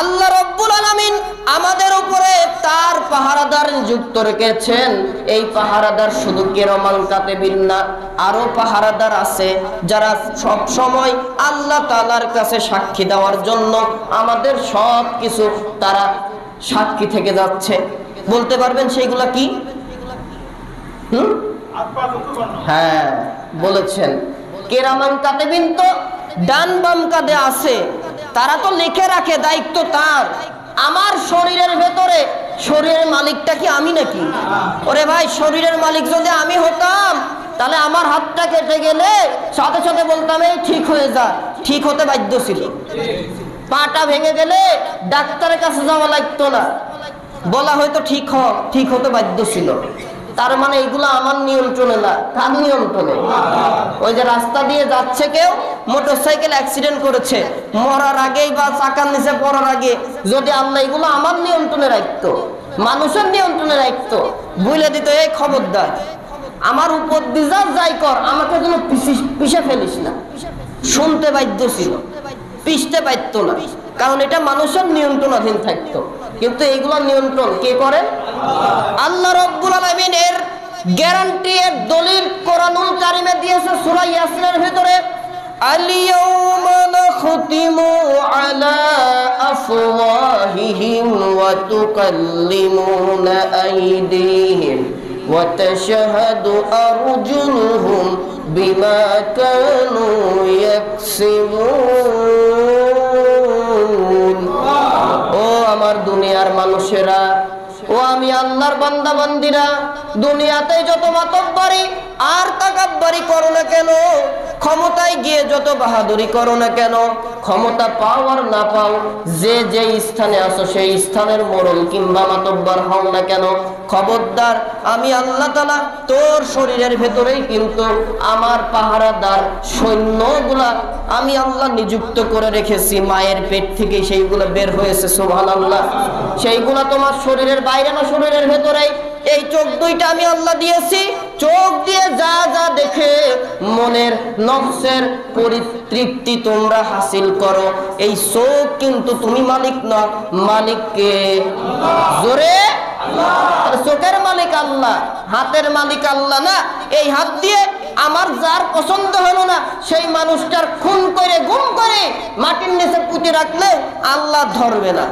আল্লাহ রাব্বুল আলামিন আমাদের উপরে তার পাহারাদার নিযুক্ত রেখেছেন। এই পাহারাদার শুধু কিরামান কাতিবিন না, আরো পাহারাদার আছে যারা সব সময় আল্লাহ তাআলার কাছে সাক্ষী দেওয়ার জন্য আমাদের সব কিছু তারা সাক্ষী থেকে যাচ্ছে। বলতে পারবেন সেইগুলা কি? হ্যাঁ বলেছেন, কিরামান কাতিবিন তো ডান বাম কাঁধে আছে, তারা তো লিখে রাখে, দায়িত্ব তার। আমার শরীরের ভেতরে শরীরের মালিকটা কি আমি নাকি? ওরে ভাই, শরীরের মালিক যদি আমি হতাম তাহলে আমার হাতটা কেটে গেলে সাথে সাথে বলতাম এই ঠিক হয়ে যা, ঠিক হতে বাধ্য ছিল। পাটা ভেঙে গেলে ডাক্তারের কাছে যাওয়া লাগতো না, বলা হয়তো ঠিক হতে বাধ্য ছিল। তার মানে এগুলো আমার নিয়ন্ত্রণে না, কার নিয়ন্ত্রণে? ওই যে রাস্তা দিয়ে যাচ্ছে কেউ, মোটরসাইকেল অ্যাক্সিডেন্ট করেছে, মরার আগেই বা চাকার নিচে পড়ার আগে যদি আল্লাহ এগুলো আমার নিয়ন্ত্রণে রাখতো, মানুষের নিয়ন্ত্রণে রাখতো, বলে দিত এই খবরদার আমার উপর দিয়ে যাই কর, আমাকে যেন পিষে ফেলিস না, শুনতে বাধ্য ছিল, পিষতে পারত না, কারণ এটা মানুষের নিয়ন্ত্রণাধীন থাকতো। কিন্তু এইগুলো নিয়ন্ত্রণ কে করেন? আল্লাহ রাব্বুল আলামিন এর গ্যারান্টি, এর দলিল কোরআনুল কারীমে দিয়েছে সূরা ইয়াসিনের ভিতরে, আল-ইয়াওমা নাখতিমু আলা আফওয়াহিহিম ওয়া তুকাল্লিমুনা আইদিহিম ওয়া তাশহাদু আরজুলুহুম বিমা কানু ইয়াকসিবুন। ও আমার দুনিয়ার মানুষেরা, ও আমি আল্লাহর বান্দা বান্দিরা, দুনিয়াতে যত মাতব্বরি আর তাকাব্বরি করো না কেন, ক্ষমতায় গিয়ে যত বাহাদুরি করো না কেন, ক্ষমতা পাও আর না পাও, যে যে স্থানে আছো সেই স্থানের মোড়ল কিংবা মাতব্বর হও না কেন, খবরদার আমি আল্লাহ তাআলা তোর শরীরের ভেতরেই কিন্তু আমার পাহারাদার সৈন্যগুলা আমি আল্লাহ নিযুক্ত করে রেখেছি। মায়ের পেট থেকে সেইগুলো বের হয়েছে, সুবহানাল্লাহ। সেইগুলা তোমার শরীরের বাইরে না শরীরের ভেতরেই। এই চোখ দুইটা আমি আল্লাহ দিয়েছি, চোখ দিয়ে যা যা দেখে মনের নফসের পরিতৃপ্তি তোমরা হাসিল করো। এই চোখ কিন্তু তুমি মালিক না, মালিককে জোরে চোখের মালিক আল্লাহ, হাতের মালিক আল্লাহ না। এই হাত দিয়ে আমার যার পছন্দ হলো না সেই মানুষটার খুন করে গুম করে মাটির নিচে পুঁতে রাখলে আল্লাহ ধরবে না।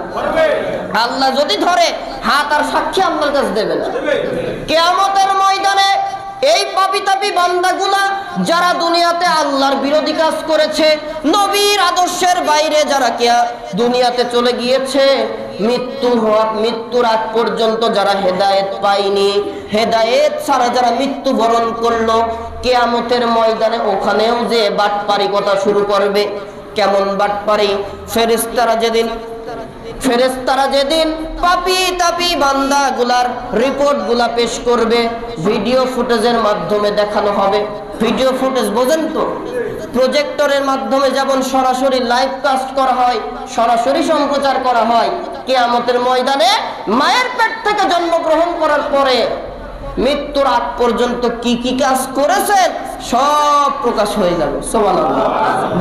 আল্লাহ যদি ধরে হাত আর সাক্ষী আল্লাহর কাছে দেবে না। কিয়ামতের ময়দানে এই পাপী তাপী বান্দাগুলা যারা দুনিয়াতে আল্লাহর বিরোধী কাজ করেছে, নবীর আদর্শের বাইরে যারা দুনিয়াতে চলে গিয়েছে, মৃত্যুর আগ পর্যন্ত যারা হেদায়েত পায়নি, হেদায়েত ছাড়া যারা মৃত্যুবরণ করলো, কিয়ামতের ময়দানে ওখানেও যে বাটপারি কথা শুরু করবে। কেমন বাটপারি? ফেরেশতারা যেদিন পাপী তাপী বান্দাগুলার রিপোর্টগুলা পেশ করবে, ভিডিও ফুটেজের মাধ্যমে দেখানো হবে। ভিডিও ফুটেজ বোঝেন তো? প্রজেক্টরের মাধ্যমে যেমন সরাসরি লাইভ কাস্ট করা হয়, সরাসরি সম্প্রচার করা হয়, কিয়ামতের ময়দানে মায়ের পেট থেকে জন্মগ্রহণ করার পরে মৃত্যুর আগ পর্যন্ত কি কি কাজ করেছেন সব প্রকাশ হয়ে যাবে। সুবহানাল্লাহ।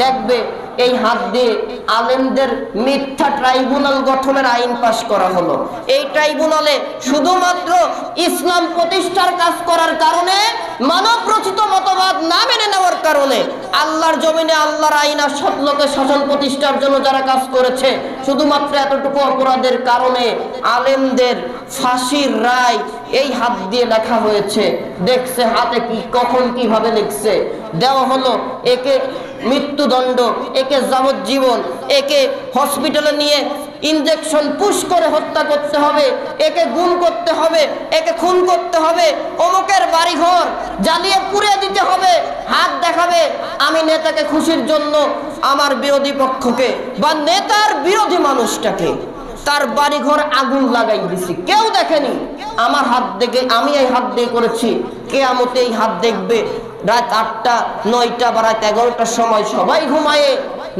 দেখবে এই হাত দিয়ে আলেমদের মিথ্যা ট্রাইব্যুনাল গঠনের আইন পাশ করা হলো। এই ট্রাইব্যুনালে শুধুমাত্র ইসলাম প্রতিষ্ঠার কাজ করার কারণে, মানব রচিত মতবাদ না মেনে নেওয়ার কারণে, আল্লাহর জমিনে আল্লাহর আইন আর সৎলোকের শাসন প্রতিষ্ঠার জন্য যারা কাজ করেছে, শুধুমাত্র এতটুকু অপরাধের কারণে আলেমদের ফাঁসির রায় এই হাত দিয়ে লেখা হয়েছে। দেখছে হাতে কি কখন কিভাবে লিখছে, দেওয়া হলো একে মৃত্যুদণ্ড, একে যাবজ্জীবন, একে হসপিটালে নিয়ে ইনজেকশন পুশ করে হত্যা করতে হবে, একে গুম করতে হবে, একে খুন করতে হবে, অমুকের বাড়িঘর জ্বালিয়ে পুড়িয়ে দিতে হবে। হাত দেখাবে আমি নেতাকে খুশির জন্য আমার বিরোধী পক্ষকে বা নেতার বিরোধী মানুষটাকে তার বাড়িঘর আগুন লাগাই দিছি, কেউ দেখেনি, আমার হাত দেখে, আমি এই হাত দিয়ে করেছি। কিয়ামতে এই হাত দেখবে রাত 8টা 9টা বা রাত 11টার সময় সবাই ঘুমায়ে।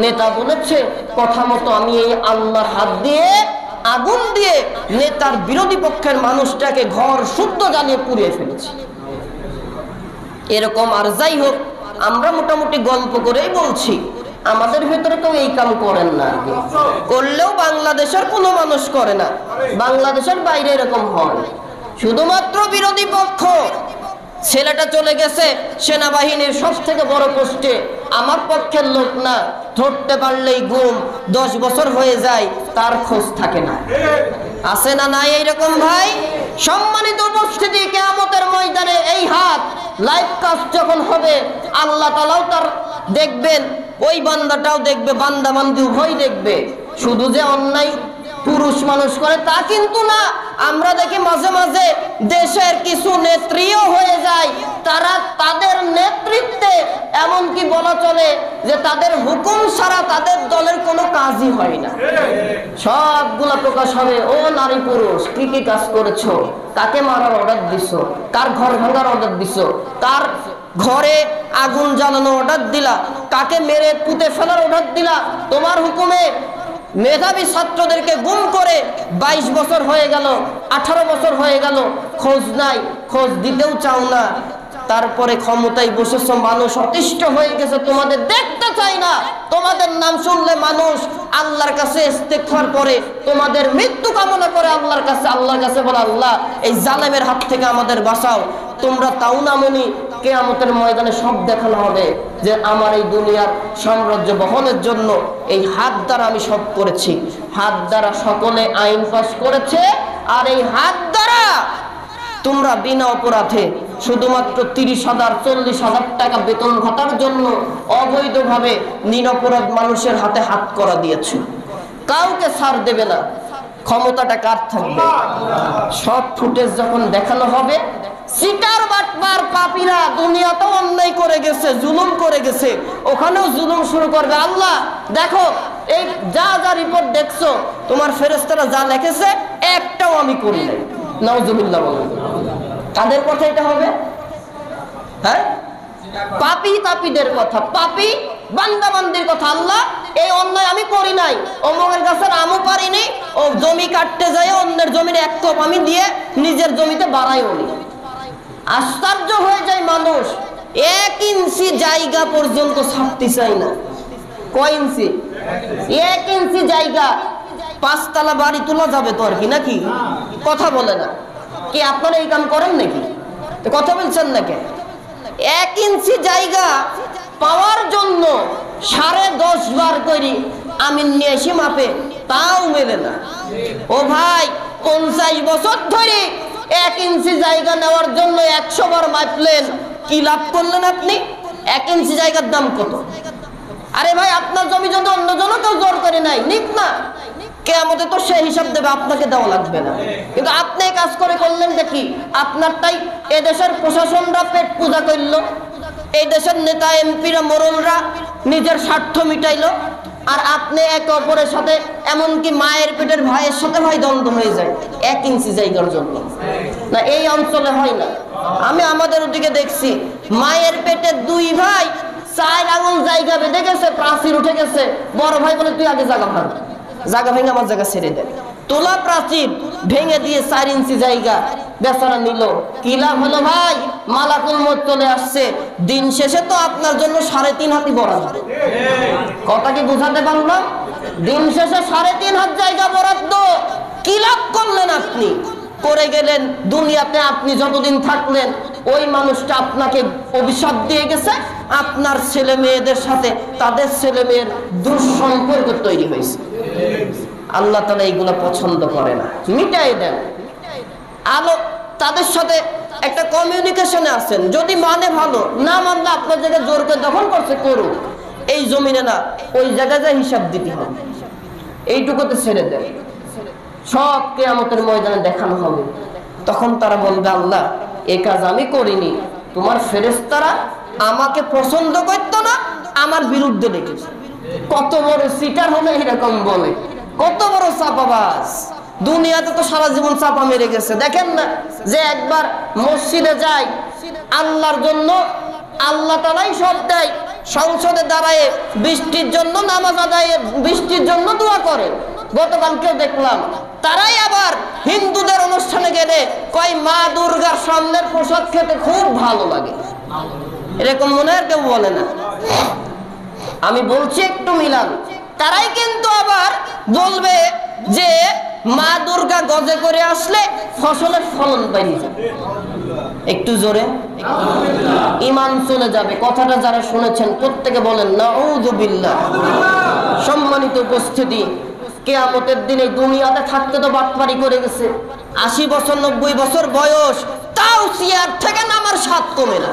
নেতা বলেছে কথা মতো আমি এই আল্লাহর হাত দিয়ে আগুন দিয়ে নেতার বিরোধী পক্ষের মানুষটাকে ঘর শুদ্ধ জ্বালিয়ে পুড়িয়ে ফেলেছি। এরকম আর যাই হোক, আমরা মোটামুটি গল্প করেই বলছি, আমাদের ভেতরে কেউ এই কাম করেন না, করলেও বাংলাদেশের কোনো মানুষ করে না, বাংলাদেশের বাইরে এরকম হয়। শুধুমাত্র বিরোধী পক্ষ, ছেলেটা চলে গেছে সেনাবাহিনীর সব থেকে বড় পোস্টে, আমার পক্ষের লোক না, ধরতে পারলেই গুম, 10 বছর হয়ে যায়, তার খোঁজ থাকে না। আছে না নাই এইরকম ভাই? সম্মানিত উপস্থিতি, কিয়ামতের ময়দানে এই হাত লাইভ কাস্ট যখন হবে, আল্লাহ তাআলাও তার দেখবেন, ওই বান্দাটাও দেখবে, বান্দা বান্দি উভয় দেখবে। শুধু যে অন্যায় পুরুষ মানুষ করে তা কিন্তু না। আমরা দেখি মাঝে মাঝে দেশের কিছু নেত্রীও হয়ে যায়, তারা তাদের নেতৃত্বে এমনকি বলা চলে যে তাদের হুকুম ছাড়া তাদের দলের কোনো কাজই হয় না। সবগুলা প্রকাশ হবে, ও নারী পুরুষ কি কি কাজ করেছো, কাকে মারার অর্ডার দিছো, কার ঘর ভাঙার অর্ডার দিছো, কার ঘরে আগুন জ্বালানো অর্ডার দিলা, কাকে মেরে পুঁতে ফেলার অর্ডার দিলা, তোমার হুকুমে মেধাবী ছাত্রদেরকে গুম করে 22 বছর হয়ে গেল, 18 বছর হয়ে গেল, খোঁজ নাই, খোঁজ দিতেও চাও না। তারপরে ক্ষমতায় বসেছ, মানুষ অতিষ্ঠ হয়ে গেছে, তোমাদের দেখতে চাই না। তোমাদের নাম শুনলে মানুষ আল্লাহর কাছে ইস্তেগফার করে, তোমাদের মৃত্যু কামনা করে আল্লাহর কাছে বলে, আল্লাহ এই জালেমের হাত থেকে আমাদের বাঁচাও। তোমরা তাও না মনি, কিয়ামতের ময়দানে সব দেখানো হবে যে আমার এই দুনিয়ার সাম্রাজ্য বহনের জন্য এই হাত দ্বারা আমি সব করেছি। হাত দ্বারা সকলে আইন পাস করেছে, আর এই হাত দ্বারা তোমরা বিনা অপরাধে শুধুমাত্র 30,000 40,000 টাকা বেতন ভাতার জন্য অবৈধভাবে নিরপরাধ মানুষের হাতে হাত করা দিয়েছে। কাউকে ছাড় দেবে না। ক্ষমতাটা কার থাকবে? সব ফুটেজ যখন দেখানো হবে, সিটার বাটপার পাপীরা দুনিয়াতেও অন্যায় করে গেছে, জুলুম করে গেছে, ওখানেও জুলুম শুরু করবে। আল্লাহ দেখো, এই যা যা রিপোর্ট দেখছো, তোমার ফেরেশতারা যা লিখেছে একটাও আমি করি নাই। নাউজুবিল্লাহ বলেন। কাদের কথা এটা হবে? হ্যাঁ, পাপী তাপীদের কথা, পাপী বান্দা বান্দির কথা। আল্লাহ এই অন্যায় আমি করি নাই, অমুকের গাছের আমও পারিনি, ও জমি কাটতে যায় অন্যের জমির এক কোপ আমি দিয়ে নিজের জমিতে বাড়াইও নি। আশ্চর্য হয়ে যায় মানুষ, 1 ইঞ্চি জায়গা পর্যন্ত ছাড়তে চাই না। কয় ইঞ্চি? 1 ইঞ্চি জায়গা। 5 তলা বাড়ি তোলা যাবে তো আর কি, নাকি? কথা বলে না কি? আপনারা এই কাম করেন নাকি? কথা বলছেন নাকি? 1 ইঞ্চি জায়গা পাওয়ার জন্য 10.5 বার করি আমি নিয়ে এসে মাপে, তাও মেলে না। ও ভাই, 50 বছর ধরে 1 ইঞ্চি জায়গা নেওয়ার জন্য 100 বার মাপলেন, কি লাভ করলেন আপনি? 1 ইঞ্চি জায়গার দাম কত? আরে ভাই, আপনার জমি যদি অন্যজনও কেউ জোর করে নাই, নিক না, কিয়ামতে তো সেই হিসাব দেবে, আপনাকে দেওয়া লাগবে না। কিন্তু আপনি কাজ করে করলেন দেখি আপনারটাই এদেশের প্রশাসনরা পেট পূজা করলো, এই দেশের নেতা এমপিরা মোড়লরা নিজের স্বার্থ মিটাইলো, আর আপনি একে অপরের সাথে, এমনকি মায়ের পেটের ভাইয়ের সাথে ভাই দ্বন্দ্ব হয়ে যায় 1 ইঞ্চি জায়গার জন্য। না, এই অঞ্চলে হয় না। আমি আমাদের ওদিকে দেখছি, মায়ের পেটে 2 ভাই 4 আঙুল জায়গা বেঁধে গেছে, প্রাচীর উঠে গেছে, বড় ভাই বলে তুই আগে জায়গা ভাঙ, জায়গা ভেঙে আমার জায়গা ছেড়ে দেয়। তোলা প্রাচীর ভেঙে দিয়ে 4 ইঞ্চি জায়গা বেচারা নিল। কি লাভ হলো ভাই? মালাকুল মউত চলে আসছে, দিন শেষে তো আপনার জন্য 3.5 হাতি বরাদ্দ। কথা কি বুঝাতে পারলাম? দিন শেষে 3.5 হাত জায়গা বরাদ্দ। কি লাভ করলেন আপনি? করে গেলেন দুনিয়াতে। আপনি যতদিন থাকলেন ওই মানুষটা আপনাকে অভিশাপ দিয়ে গেছে, আপনার ছেলে মেয়েদের সাথে তাদের ছেলে মেয়ের দুঃসম্পর্ক তৈরি হয়েছে। আল্লাহ তাআলা এইগুলা পছন্দ করে না, মিটাই দেন। আলো তাদের সাথে একটা কমিউনিকেশনে আছেন, যদি মানে ভালো, না মানলে আপনার জায়গায় জোর করে দখল করছে করুক, এই জমিনে না ওই জায়গায় যা হিসাব দিতে হবে, এইটুকুতে ছেড়ে দেন। সব কিয়ামতের ময়দানে দেখানো হবে। তখন তারা বলবে, আল্লাহ এই কাজ আমি করিনি, তোমার ফেরেশতারা আমাকে পছন্দ করতো না, আমার বিরুদ্ধে লিখেছে। কত বড় সিটার হলে এরকম বলে, কত বড় চাপাবাজ। দুনিয়াতে তো সারা জীবন চাপা মেরে গেছে। দেখেন না, যে একবার মসজিদে যায় আল্লাহর জন্য, আল্লাহ তাআলাই সব দেয়, সংসদে দাঁড়ায় বৃষ্টির জন্য নামাজ আদায়ে, বৃষ্টির জন্য দোয়া করে। গতকালকেও দেখলাম তারাই আবার হিন্দুদের অনুষ্ঠানে গেলে কয় মা দুর্গার সামনের প্রসাদ খেতে খুব ভালো লাগে। এরকম মনে হয় কেউ বলে না। আমি বলছি একটু মিলান। তারাই কিন্তু আবার বলবে যে মা দুর্গা গজে করে আসলে ফসলের ফলন বেড়ে যাবে। একটু জোরে, ঈমান চলে যাবে। কথাটা যারা শুনেছেন প্রত্যেকে বলেন নাউযুবিল্লাহ। সম্মানিত উপস্থিতি, কিয়ামতের দিনে দুনিয়াতে থাকতে তো বাটপারি করে গেছে, 80 বছর 90 বছর বয়স, তাও চেয়ার থেকে নামার স্বাদ কমে না।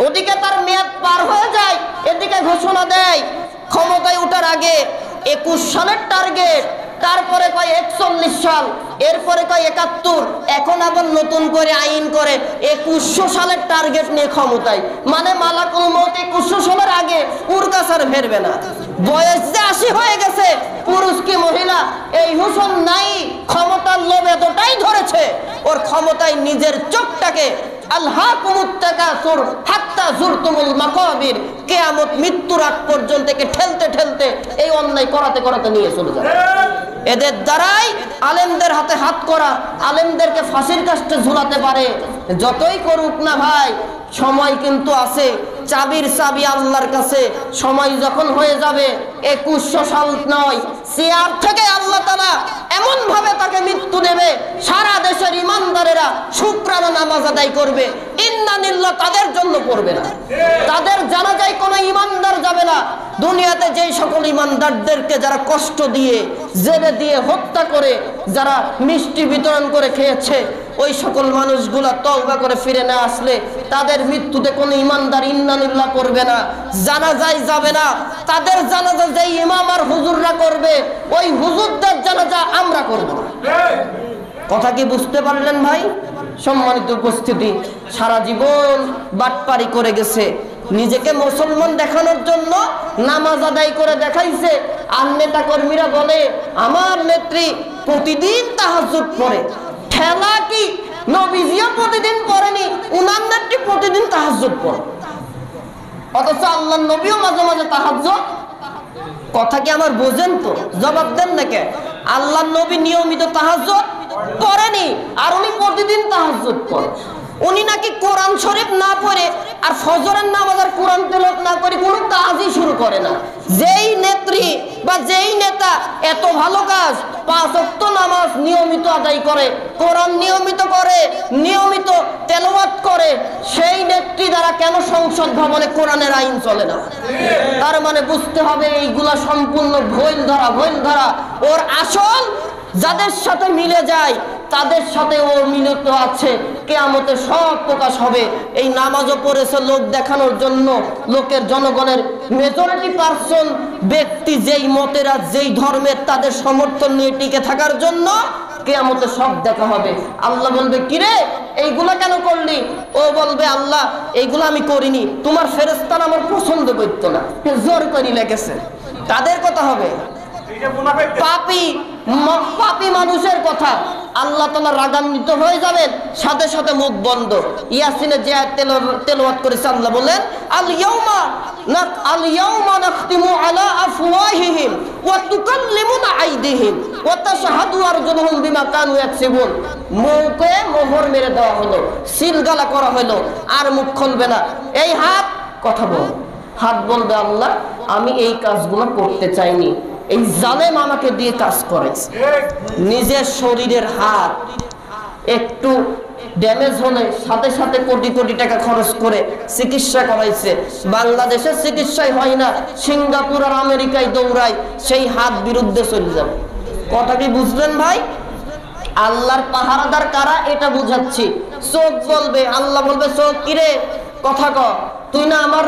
ওদিকে তার মেয়াদ পার হয়ে যায়, এদিকে ঘোষণা দেয় ক্ষমতায় ওঠার আগে 21 সালের টার্গেট, তারপরে কয় 41 সাল, এরপরে কয় 71, এখন আবার নতুন করে আইন করে 2100 সালের টার্গেট নিয়ে ক্ষমতায়। মানে মালাকুল মউত 2100 সালের আগে ওর কাছে আর ফেরবে না। বয়স যে 80 হয়ে গেছে, পুরুষ কি মহিলা এই হুঁশন নাই, ক্ষমতার লোভ এতটাই ধরেছে, ওর ক্ষমতায় নিজের চোখটাকে আলহাকুমুত তাকাসুর হাত্তা যুরতুমুল মাকাবির, কিয়ামত মৃত্যুর আগ পর্যন্ত ঠেলতে ঠেলতে এই অন্যায় করাতে করাতে নিয়ে চলে যাবে। এদের দ্বারাই আলেমদের হাতে হাত করা, আলেমদেরকে ফাঁসির কাস্টে ঝুলাতে পারে। যতই করুক না ভাই, সময় কিন্তু আছে, চাবির চাবি আল্লাহর কাছে। সময় যখন হয়ে যাবে 2100 সাল নয়, চেয়ার থেকে আল্লাহ তাআলা এমন ভাবে তাকে মৃত্যু দেবে, সারা দেশের ইমানদারেরা শুকরানা নামাজ আদায় করবে, ইন্নালিল্লাহ তাদের জন্য পড়বে না, তাদের জানাজায় কোনো ইমানদার যাবে না। দুনিয়াতে যেই সকল ইমানদারদেরকে যারা কষ্ট দিয়ে, জেলে দিয়ে, হত্যা করে, যারা মিষ্টি বিতরণ করে খেয়েছে, ওই সকল মানুষগুলা তওবা করে ফিরে না আসলে তাদের মৃত্যুতে কোনো ইমানদার ইন্নালিল্লাহ করবে না, জানাজায় যাবে না। তাদের জানাজা যেই ইমাম আর হুজুররা করবে, ওই হুজুরদের জানাজা আমরা করব না। কথা কি বুঝতে পারলেন ভাই? সম্মানিত উপস্থিতি, সারা জীবন বাটপারি করে গেছে, নিজেকে মুসলমান দেখানোর জন্য নামাজ আদায় করে দেখাইছে। আর নেতা কর্মীরা বলে আমার নেত্রী প্রতিদিন তাহাজ্জুদ পড়ে। ঠেলা কি, নবীজিও প্রতিদিন পড়েনি, উনার নেত্রী প্রতিদিন তাহাজ্জুদ পড়ে, অথচ আল্লাহর নবীও মাঝে মাঝে তাহাজ্জুদ। কথা কি আমার বোঝেন তো? জবাব দেন নাকি? আল্লাহর নবী নিয়মিত তাহাজ্জুদ পড়েনি, আর উনি প্রতিদিন তাহাজ্জুদ পড়ে। উনি নাকি কোরআন শরীফ না পড়ে আর ফজরের নামাজ আর কোরআন তেলাওয়াত না করে কোনো কাজই শুরু করে না। যেই নেত্রী বা যেই নেতা এত ভালো কাজ, 5 ওয়াক্ত নামাজ নিয়মিত আদায় করে, কোরআন নিয়মিত করে, নিয়মিত তেলাওয়াত করে, সেই নেত্রী দ্বারা কেন সংসদ ভবনে কোরআনের আইন চলে না? তার মানে বুঝতে হবে এইগুলা সম্পূর্ণ ভুল ধারা। ওর আসল যাদের সাথে মিলে যায় তাদের সাথে ও মিলিত আছে, কিয়ামতে সব প্রকাশ হবে। এই নামাজও পড়েছে লোক দেখানোর জন্য, লোকের জনগণের মেজরিটি পার্সন ব্যক্তি যেই মতের আর যেই ধর্মের, তাদের সমর্থন নিয়ে টিকে থাকার জন্য কিয়ামতে সব দেখা হবে। আল্লাহ বলবে কিরে এইগুলা কেন করলি? ও বলবে আল্লাহ এইগুলো আমি করিনি, তোমার ফেরেশতারা আমার পছন্দ করতো না, জোর করে লেগেছে। তাদের কথা হবে। পাপী মানুষের কথা আল্লাহ তাআলা রাগান্বিত হয়ে যাবেন, সাথে সাথে মুখ বন্ধ। ইয়াসিনে যে আয়াত তেলাওয়াত করেছে আল্লাহ বলেন আল ইয়াউমা নাখতিমু আলা আফওয়াহিহিম ওয়া তুকাল্লিমুনা আইদিহিম ওয়া তাশহাদু আরজুলুহুম বিমা কানু ইয়াকসিবুন। মুখে মোহর মেরে দেওয়া হলো, সিলগালা করা হলো, আর মুখ খুলবে না। এই হাত কথা বল, হাত বলবে আল্লাহ আমি এই কাজগুলো করতে চাইনি, এই জালেম আমাকে দিয়ে কাজ করেছে। নিজের শরীরের হাত একটু ড্যামেজ হলে সাথে সাথে কোটি কোটি টাকা খরচ করে চিকিৎসা করাইছে। বাংলাদেশের চিকিৎসাই হয় না, সিঙ্গাপুর আর আমেরিকায় দৌড়ায়, সেই হাত বিরুদ্ধে চলে যাবে। কথা কি বুঝলেন ভাই? আল্লাহর পাহারাদার কারা এটা বুঝাচ্ছি। চোখ বলবে, আল্লাহ বলবে চোখ কিরে কথা ক, তুই না আমার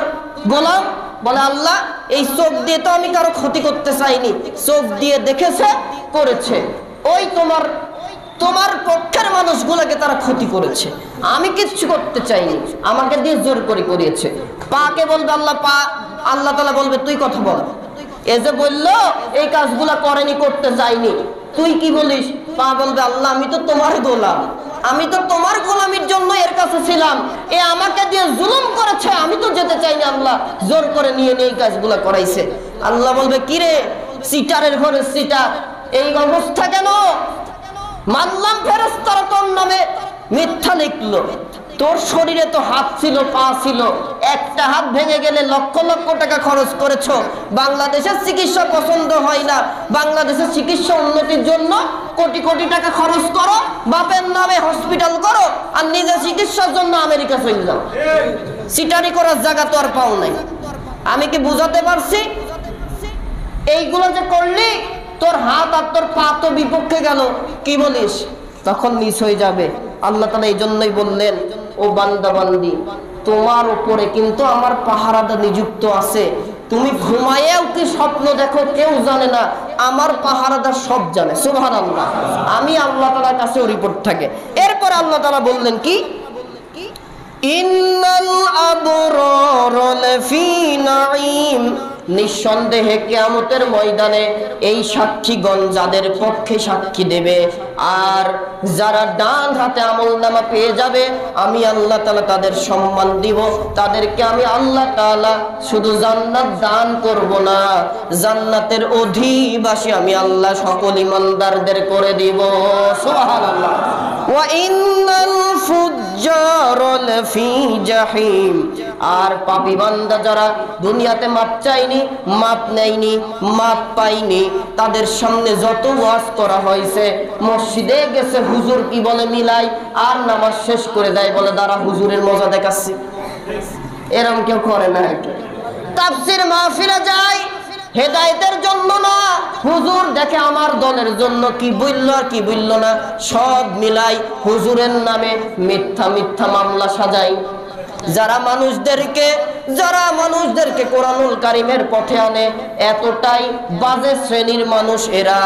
গোলাম? বলে আল্লাহ এই চোখ দিয়ে তো আমি কারো ক্ষতি করতে চাইনি, চোখ দিয়ে দেখেছে করেছে, ওই তোমার পক্ষের মানুষগুলোকে তারা ক্ষতি করেছে, আমি কিচ্ছু করতে চাইনি, আমাকে দিয়ে জোর করে করিয়েছে। পাকে বলবে আল্লাহ পা, আল্লাহ তাআলা বলবে তুই কথা বল, এ যে বললো এই কাজগুলা করেনি, করতে চাইনি, তুই কি বলিস? পা বলবে আল্লাহ আমি তো তোমার গোলাম, আমি তো তোমার গোলামির জন্য এর কাছে ছিলাম, এ আমাকে দিয়ে জুলুম করেছে, আমি তো যেতে চাইনি, আল্লাহ জোর করে নিয়ে এই কাজগুলা করাইছে। আল্লাহ বলবে কিরে সিটারের ঘরে সিটার, এই অবস্থা কেন? মানলাম ফেরেশতারা তোর নামে মিথ্যা লিখলো, তোর শরীরে তো হাত ছিল, পা ছিল, একটা হাত ভেঙে গেলে লক্ষ লক্ষ টাকা খরচ করেছো। বাংলাদেশের চিকিৎসা পছন্দ হয় না, বাংলাদেশের চিকিৎসা উন্নতির জন্য কোটি কোটি টাকা খরচ করো, বাপের নামে হসপিটাল করো, আর নিজে চিকিৎসার জন্য আমেরিকা চলে যাও। সিটারি করার জায়গা তো আর পাও নাই। আমি কি বুঝাতে পারছি? এইগুলো যে করলি তোর হাত আর তোর পা তো বিপক্ষে গেল, কি বলিস? তখন নিচ হয়ে যাবে। আল্লাহ তাআলা এই জন্যই বললেন ও বান্দা বান্দি তোমার উপরে কিন্তু আমার পাহারাদার নিযুক্ত আছে, তুমি ঘুমায়েও কি স্বপ্ন দেখো কেউ জানে না, আমার পাহারাদার সব জানে। সুবহানাল্লাহ, আমি আল্লাহ তাআলার কাছে রিপোর্ট থাকে। এরপর আল্লাহ তাআলা বললেন কি ইন্নাল আবরার লাফি নাঈম, নিঃসন্দেহে কিয়ামতের ময়দানে এই সাক্ষীগণ যাদের পক্ষে সাক্ষী দেবে আর যারা ডান হাতে আমলনামা পেয়ে যাবে, আমি আল্লাহ তাআলা তাদের সম্মান দিব। তাদেরকে আমি আল্লাহ তাআলা শুধু জান্নাত দান করব না, জান্নাতের অধিবাসী আমি আল্লাহ সকল ঈমানদারদের করে দিব। সুবহানাল্লাহ। ওয়া ইন্নাল ফুজ্জারা লাফি জাহিম, আর পাপী বান্দা যারা দুনিয়াতে মাপ চাইনি, মাপ নেয়নি, মাপ পাইনি, তাদের সামনে যত ওয়াজ করা হয়েছে, মসজিদে গেছে হুজুর কি বলে মিলাই, আর নামাজ শেষ করে দেয় বলে দাঁড়া হুজুরের মজা দেখাচ্ছি। এরকম কেউ করে না। তাফসীর মাহফিলে যায়, হেদায়েতের জন্য না, হুজুর দেখে আমার দলের জন্য কি বলল আর কি বলল না, সব মিলাই হুজুরের নামে মিথ্যা মিথ্যা মামলা সাজাই। যারা মানুষদেরকে কোরআনুল কারীমের পথে আনে, এতটাই বাজে শ্রেণীর মানুষ এরা।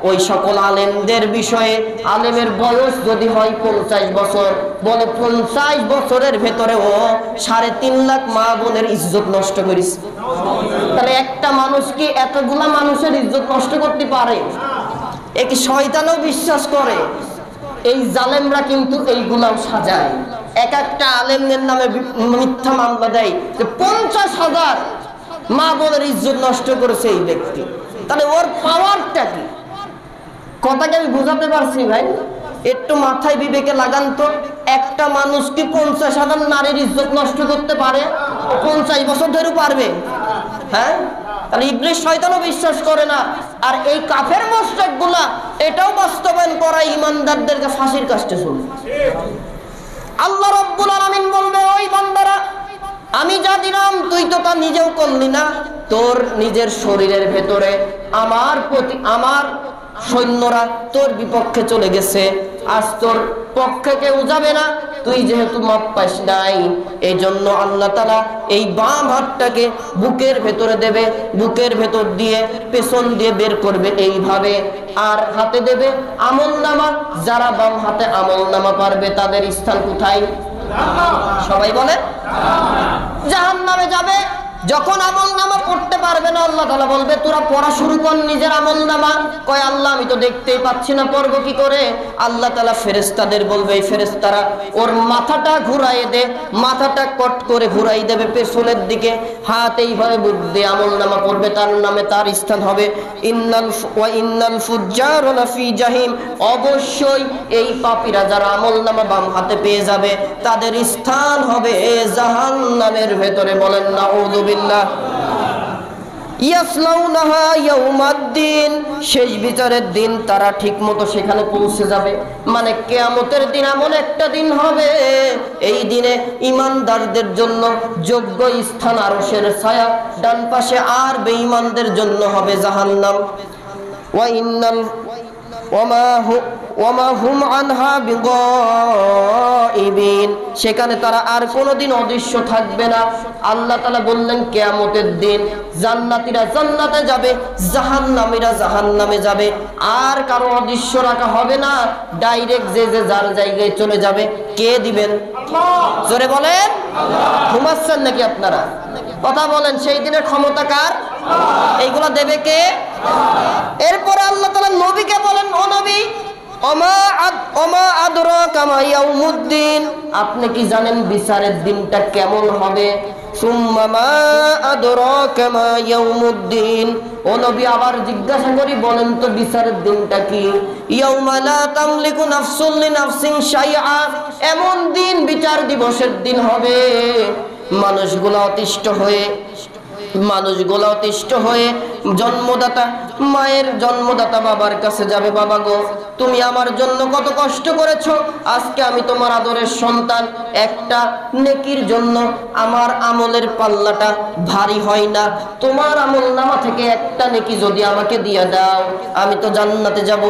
ওই সকল আলেমদের বিষয়ে, আলেমের বয়স যদি হয় 50 বছর, বলে 50 বছরের ভেতরে ও 3.5 লাখ মা বোনের ইজ্জত নষ্ট করিস। তাহলে একটা মানুষ কি এতগুলা মানুষের ইজ্জত নষ্ট করতে পারে? এ কি শয়তানও বিশ্বাস করে? এই জালেমরা কিন্তু এইগুলাও সাজায়। এক একটা আলেমের নামে মিথ্যা মামলা দেয় যে 50,000 মা বোনের ইজ্জত নষ্ট করেছে এই ব্যক্তি। তাহলে ওর পাওয়ারটা কি? কথাকে আমি বুঝাতে পারছি ভাই? একটু মাথায় বিবেকে লাগান তো। একটা মানুষ কি 50,000 নারীর ইজ্জত নষ্ট করতে পারে? 50 বছর ধরে পারবে? হ্যাঁ, তাহলে ইবলিস শয়তানও বিশ্বাস করে না। আর এই কাফের মুশরিকগুলা এটাও বাস্তবায়ন করা ঈমানদারদেরকে ফাঁসির কাস্টে চলে। আল্লাহ রাব্বুল আলামিন বলবে, ওই বান্দারা, আমি যা দিলাম তুই তো তা নিজেও করলি না। তোর নিজের শরীরের ভেতরে আমার সৈন্যরা তোর বিপক্ষে চলে গেছে। আজ তোর পক্ষে কেউ যাবে না, তুই যেহেতু মাপ পাস নাই। এই জন্য আল্লাহ তাআলা এই বাম হাতটাকে বুকের ভেতরে দেবে, বুকের ভেতর দিয়ে পেছন দিয়ে বের করবে এইভাবে, আর হাতে দেবে আমলনামা। যারা বাম হাতে আমলনামা পারবে তাদের স্থান কোথায়? সবাই বলে জাহান্নামে যাবে। যখন আমলনামা পড়তে পারবে না, আল্লাহ তাআলা বলবে তোরা পড়া শুরু কর নিজের আমলনামা। কয় আল্লাহ আমি তো দেখতেই পাচ্ছি না, পড়বো কি করে? আল্লাহ তাআলা ফেরেশতাদের বলবে, এই ফেরেশতারা ওর মাথাটা ঘুরাই দে। মাথাটা কট করে ঘুরাই দেবে পেছনের দিকে, হাত এইভাবে বুদ্ধি আমলনামা পড়বে, তার নামে তার স্থান হবে ইন্নাল ফুজ্জারা লাফি জাহিম। অবশ্যই এই পাপীরা যারা আমলনামা বাম হাতে পেয়ে যাবে তাদের স্থান হবে জাহান্নামের ভেতরে। বলেন নাউযুবিল্লাহ। ইয়াসলাউনাহা ইয়াউমাদ্দিন। শেষ বিচারের দিন তারা ঠিক মতো সেখানে পৌঁছে যাবে। মানে কিয়ামতের দিন এমন একটা দিন হবে, এই দিনে ঈমানদারদের জন্য যোগ্য স্থান আরশের ছায়া ডান পাশে, আর বেঈমানদের জন্য হবে জাহান্নাম। ওয়ামা হুম আনহা বিগাইবিন। সেখানে তারা আর কোনোদিন অদৃশ্য থাকবে না। আল্লাহ তাআলা বললেন কিয়ামতের দিন জান্নাতীরা জান্নাতে যাবে, জাহান্নামীরা জাহান্নামে যাবে। আর কারো অদৃশ্য রাখা হবে না, ডাইরেক্ট যে যার জায়গায় চলে যাবে। কে দিবেন? জোরে বলেন। ঘুমাচ্ছেন নাকি আপনারা? কথা বলেন। সেই দিনের ক্ষমতা কার? এইগুলা দেবে কে? এরপরে আল্লাহ তাআলা নবীকে বলেন, ও নবী, ওমা আদরাকা মা ইয়াউমুদ্দিন। আপনি কি জানেন বিচারের দিনটা কেমন হবে? সুম্মা মা আদরাকা মা ইয়াউমুদ্দিন। ও নবী আবার জিজ্ঞাসা করি, বলেন তো বিচারের দিনটা কি? ইয়াউমা লা তামলিকু নাফসুন লিনাফসিন শাইআ। এমন দিন, বিচার দিবসের দিন হবে, মানুষগুলো অতিষ্ঠ হয়ে জন্মদাতা মায়ের জন্মদাতা বাবার কাছে যাবে। বাবা গো, তুমি আমার জন্য কত কষ্ট করেছো, আজকে আমি তোমার আদরের সন্তান। একটা নেকির জন্য আমার আমলের পাল্লাটা ভারী হয় না। তোমার আমলনামা থেকে একটা নেকি যদি আমাকে দিয়ে দাও, আমি তো জান্নাতে যাব।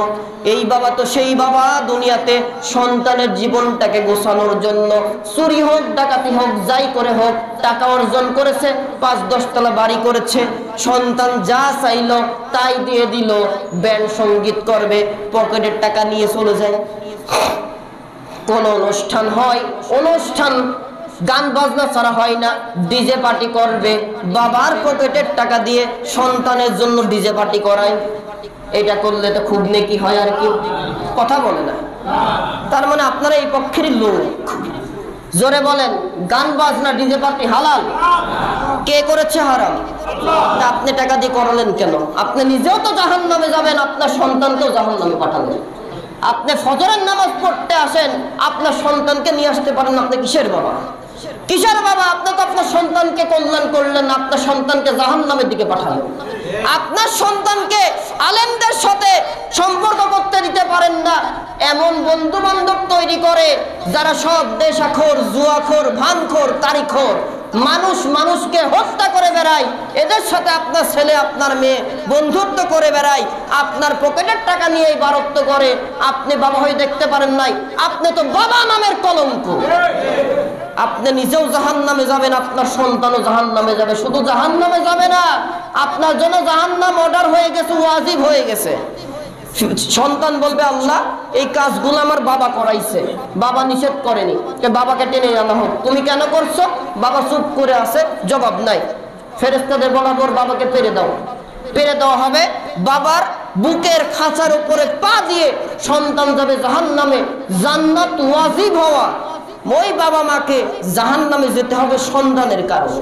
এই বাবা তো সেই বাবা, দুনিয়াতে সন্তানের জীবনটাকে গোছানোর জন্য চুরি হোক, ডাকাতি হোক, যাই করে হোক টাকা অর্জন করেছে, 5-10 তলা বাড়ি করেছে। সন্তান যা চাইলো তাই দিয়ে দিল। ব্যান্ড সঙ্গীত করবে, পকেটের টাকা নিয়ে চলে যায়। কোন অনুষ্ঠান হয়, অনুষ্ঠান গান বাজনা ছাড়া হয় না, ডিজে পার্টি করবে। বাবার পকেটের টাকা দিয়ে সন্তানের জন্য ডিজে পার্টি করায়। এটা করলে তো খুব নেকি হয় আর কি। কথা বলে না। তার মানে আপনারা এই পক্ষের লোক। জোরে বলেন, গান বাজনা ডিজে পার্টি হালাল? কে করেছে হারাম? আপনি টাকা দিয়ে করালেন কেন? আপনি নিজেও তো জাহান্নামে যাবেন, আপনার সন্তানকেও জাহান্নামে পাঠালেন। আপনি ফজরের নামাজ পড়তে আসেন, আপনার সন্তানকে নিয়ে আসতে পারেন। আপনি কিসের বাবা? কিসের বাবা? আপনি তো আপনার সন্তানকে কল্যাণ করলেন, আপনার সন্তানকে জাহান্নামের দিকে পাঠালেন। আপনার সন্তানকে আলেমদের সাথে সম্পর্ক করতে দিতে পারেন না। এমন বন্ধু বান্ধব তৈরি করে যারা সব দেশাখোর, জুয়াখোর, ভানখোর, তারিখোর, মানুষ মানুষকে হত্যা করে বেড়ায়, এদের সাথে আপনার ছেলে আপনার মেয়ে বন্ধুত্ব করে বেড়ায়, আপনার পকেটের টাকা নিয়ে বারত্ব করে, আপনি বাবা হয়ে দেখতে পারেন নাই, আপনি তো বাবা নামের কলঙ্ক। আপনি নিজেও জাহান্নামে যাবেন, আপনার সন্তানও জাহান্নামে যাবে। শুধু জাহান্নামে যাবে না, আপনার জন্য জাহান্নাম অর্ডার হয়ে গেছে, ওয়াজিব হয়ে গেছে। সন্তান বলবে আল্লাহ এই কাজগুলো আমার বাবা করাইছে, বাবা নিষেধ করেনি, বাবাকে টেনে আনা হোক। তুমি কেন করছো? বাবা চুপ করে আছে, জবাব নাই। ফেরেশতাদের বলা পর বাবাকে পেরে দাও, পেরে দেওয়া হবে। বাবার বুকের খাঁচার উপরে পা দিয়ে সন্তান যাবে জাহান্নামে। জান্নাত ওয়াজিব হওয়া, ওই বাবা মাকে জাহান্নামে যেতে হবে সন্তানের কারণে।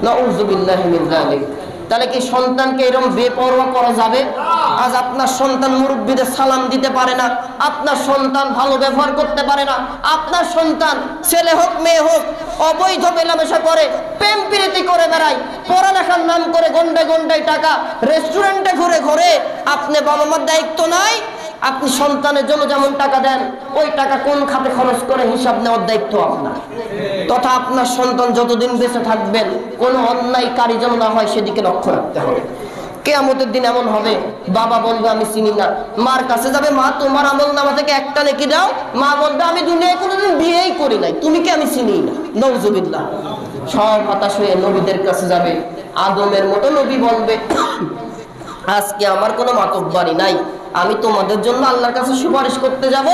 নাউযুবিল্লাহি মিন যালিক। তাহলে কি সন্তানকে এরকম বেপরোয়া করা যাবে? আজ আপনার সন্তান মুরব্বীদের সালাম দিতে পারে না, আপনার সন্তান ভালো ব্যবহার করতে পারে না, আপনার সন্তান ছেলে হোক মেয়ে হোক অবৈধ মেলামেশা করে, প্রেম প্রীতি করে বেড়ায়, পড়ালেখার নাম করে গন্ডায় গন্ডায় টাকা, রেস্টুরেন্টে ঘুরে ঘুরে। আপনি বাবা মার দায়িত্ব নাই। আপনি সন্তানের জন্য যেমন টাকা দেন, ওই টাকা কোন খাতে খরচ করে হিসাব নেওয়ার দায়িত্ব আপনার। তথা আপনার সন্তান যতদিন বেঁচে থাকবেন কোনো অন্যায়কারী যেন না হয় সেদিকে লক্ষ্য রাখতে হবে। কিয়ামতের দিন এমন হবে, বাবা বলবে আমি চিনি না, মার কাছে যাবে, মা তোমার আমলনামা থেকে একটা নেকি দাও। মা বলবে আমি দুনিয়ায় কোনোদিন বিয়েই করি নাই, তুমি কি আমি চিনি না। নাউযুবিল্লাহ। সব হতাশ হয়ে নবীদের কাছে যাবে। আদমের মতো নবী বলবে আজকে আমার কোনো মাতব্বরি নাই, আমি তোমাদের জন্য আল্লাহর কাছে সুপারিশ করতে যাব।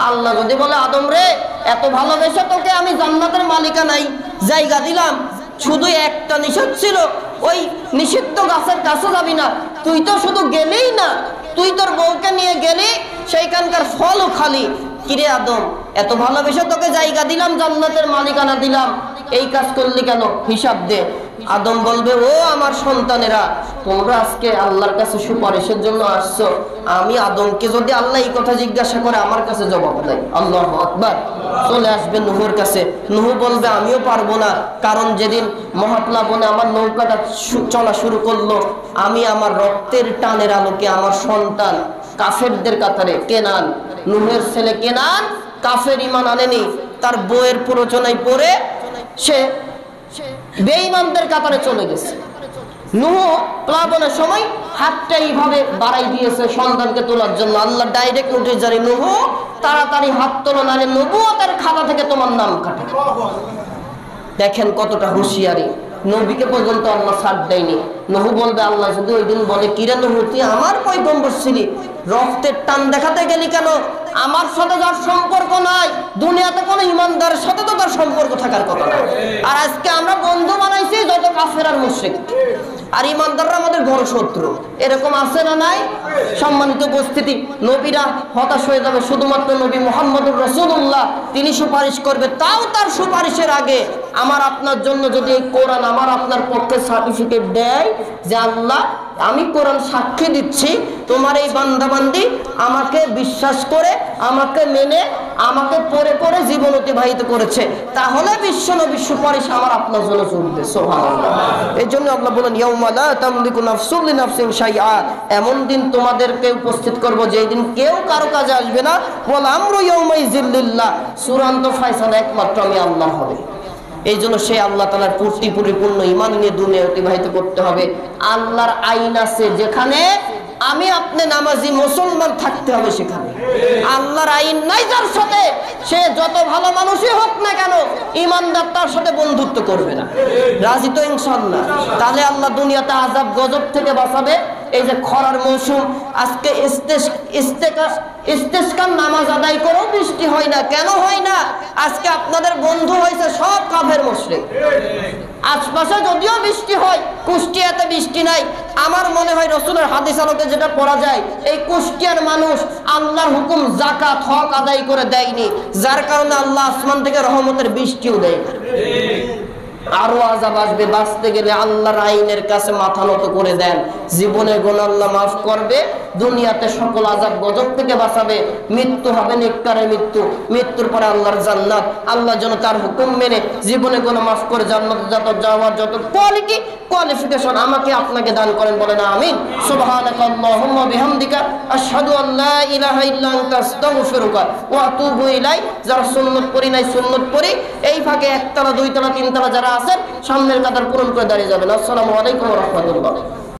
আল্লাহ যদি বলে আদম রে এত ভালোবেসে তোকে আমি জান্নাতের মালিকানায় জায়গা দিলাম, শুধু একটা নিষেধ ছিল, ওই নিষিদ্ধ গাছের কাছে যাবি না। তুই তো শুধু গেলেই না, তুই তোর বউকে নিয়ে গেলি, সেইখানকার ফলও খালি। কিরে আদম এত ভালোবেসে তোকে জায়গা দিলাম, জান্নাতের মালিকানা দিলাম, এই কাজ করলি কেন? হিসাব দে। আদম বলবে ও আমার সন্তানেরা, তোমরা আজকে আল্লাহর কাছে সুপারিশের জন্য আসছো। আমি আদমকে যদি আল্লাহ এই কথা জিজ্ঞাসা করে আমার কাছে জবাব নাই। আল্লাহু আকবার। চলে আসবে নূহের কাছে। নূহ বলবে আমিও পারবো না, কারণ যেদিন মহাপ্লাবনে আমার নৌকাটা চলা শুরু করলো, আমি আমার রক্তের টানের আলোকে আমার সন্তান কাফেরদের কাতারে কেনান, নূহের ছেলে কেনান কাফের, ঈমান আনেনি, তার বউয়ের প্ররোচনায় পড়ে সে বেঈমানদের কাতারে চলে গেছে। নূহ প্লাবনের সময় হাতটা এইভাবে বাড়াই দিয়েছে সন্তানকে তোলার জন্য। আল্লাহ ডাইরেক্ট নোটিশ জারি, নূহ তাড়াতাড়ি হাত তোলো, নারে নবুয়তের খাতা থেকে তোমার নাম কাটে। দেখেন কতটা হুঁশিয়ারি। নবীকে পর্যন্ত আল্লাহ ছাড় দেয়নি। নূহ বলবে আল্লাহ যদি ওই দিন বলে কিরে নূহ তুই আমার পয়গম্বর ছিলি, রক্তের টান দেখাতে গেলি কেন? আমার সাথে যার সম্পর্ক নাই, দুনিয়াতে কোনো ইমানদারের সাথে তো তার সম্পর্ক থাকার কথা না। আর আজকে আমরা বন্ধু বানাইছি যত কাফের আর মুশরিক, আর ইমানদাররা আমাদের বড় শত্রু। এরকম আছে না নাই? সম্মানিত উপস্থিতি, নবীরা হতাশ হয়ে যাবে। শুধুমাত্র নবী মুহাম্মদুর রাসূলুল্লাহ তিনি সুপারিশ করবে, তাও তার সুপারিশের আগে আমার আপনার জন্য যদি এই কোরআন আমার আপনার পক্ষে সার্টিফিকেট দেয় যে আল্লাহ আমি কোরআন সাক্ষী দিচ্ছি তোমার এই বান্দাবান্দি আমাকে বিশ্বাস করে, আমাকে মেনে, আমাকে পড়ে পড়ে জীবন অতিবাহিত করেছে, তাহলে বিশ্ব নবীর সুপারিশ আমার আপনার জন্য চলবে। সুবহানাল্লাহ। এই জন্য আল্লাহ বলেন ইয়াউমা লা তামলিকু নাফসুন লিনাফসিন শাইআ, এমন দিন তোমাদেরকে উপস্থিত করব যেই দিন কেউ কারো কাজে আসবে না। ওয়াল আমরু ইয়াউমাইযিল লিল্লাহ, চূড়ান্ত ফয়সালা একমাত্র আমি আল্লাহর হবে। এই জন্য সে আল্লাহ তাআলার পরিপূর্ণ ঈমান নিয়ে দুনিয়া অতিবাহিত করতে হবে। আল্লাহর আইন আছে যেখানে আমি আপনি নামাজি মুসলমান থাকতে হবে, সেখানে আল্লাহর আইন নাই যার সাথে, সে যত ভালো মানুষই হোক না কেন ঈমানদার তার সাথে বন্ধুত্ব করবে না। রাজি তো ইনশাআল্লাহ? তাহলে আল্লাহ দুনিয়াতে আযাব গজব থেকে বাঁচাবে। এই যে খরার মৌসুম, আজকে ইস্তেসকার নামাজ আদায় করেও বৃষ্টি হয় না। কেন হয় না? আজকে আপনাদের বন্ধু হয়েছে সব কাফের মুশরিক। আশপাশে যদিও বৃষ্টি হয়, কুষ্টিয়াতে বৃষ্টি নাই। আমার মনে হয় রাসূলের হাদিস আলোকে যেটা পড়া যায়, এই কুষ্টিয়ার মানুষ আল্লাহর হুকুম যাকাত হক আদায় করে দেয়নি, যার কারণে আল্লাহ আসমান থেকে রহমতের বৃষ্টিও দেয় না। আরো আযাব আসবে। বাঁচতে গেলে আল্লাহর আইনের কাছে মাথা নত করে দেন, জীবনের গুনাহ আল্লাহ মাফ করবে, দুনিয়াতে সকল আযাব গজব থেকে বাঁচাবে। মৃত্যু হবে নেককারের মৃত্যু, মৃত্যুর পরে আল্লাহর জান্নাত। আল্লাহ যেন তার হুকুম মেনে জীবনে কোনো মাফ করে জান্নাতে যাওয়ার যত কোয়ালিফিকেশন আমাকে আপনাকে দান করেন, বলেন আমিন। সুবহানাকাল্লাহুম্মা বিহামদিকা আশহাদু আল লা ইলাহা ইল্লা আনতা আস্তাগফিরুকা ওয়া আতুবু ইলাইক। যারা সুন্নাত পড়ি নাই সুন্নাত পড়ি, এই ফাঁকে একতলা দুইতলা তিনতলা যারা আছেন সামনের কাতার পূরণ করে দাঁড়িয়ে যাবেন। আসসালামু আলাইকুম ওয়া রাহমাতুল্লাহ।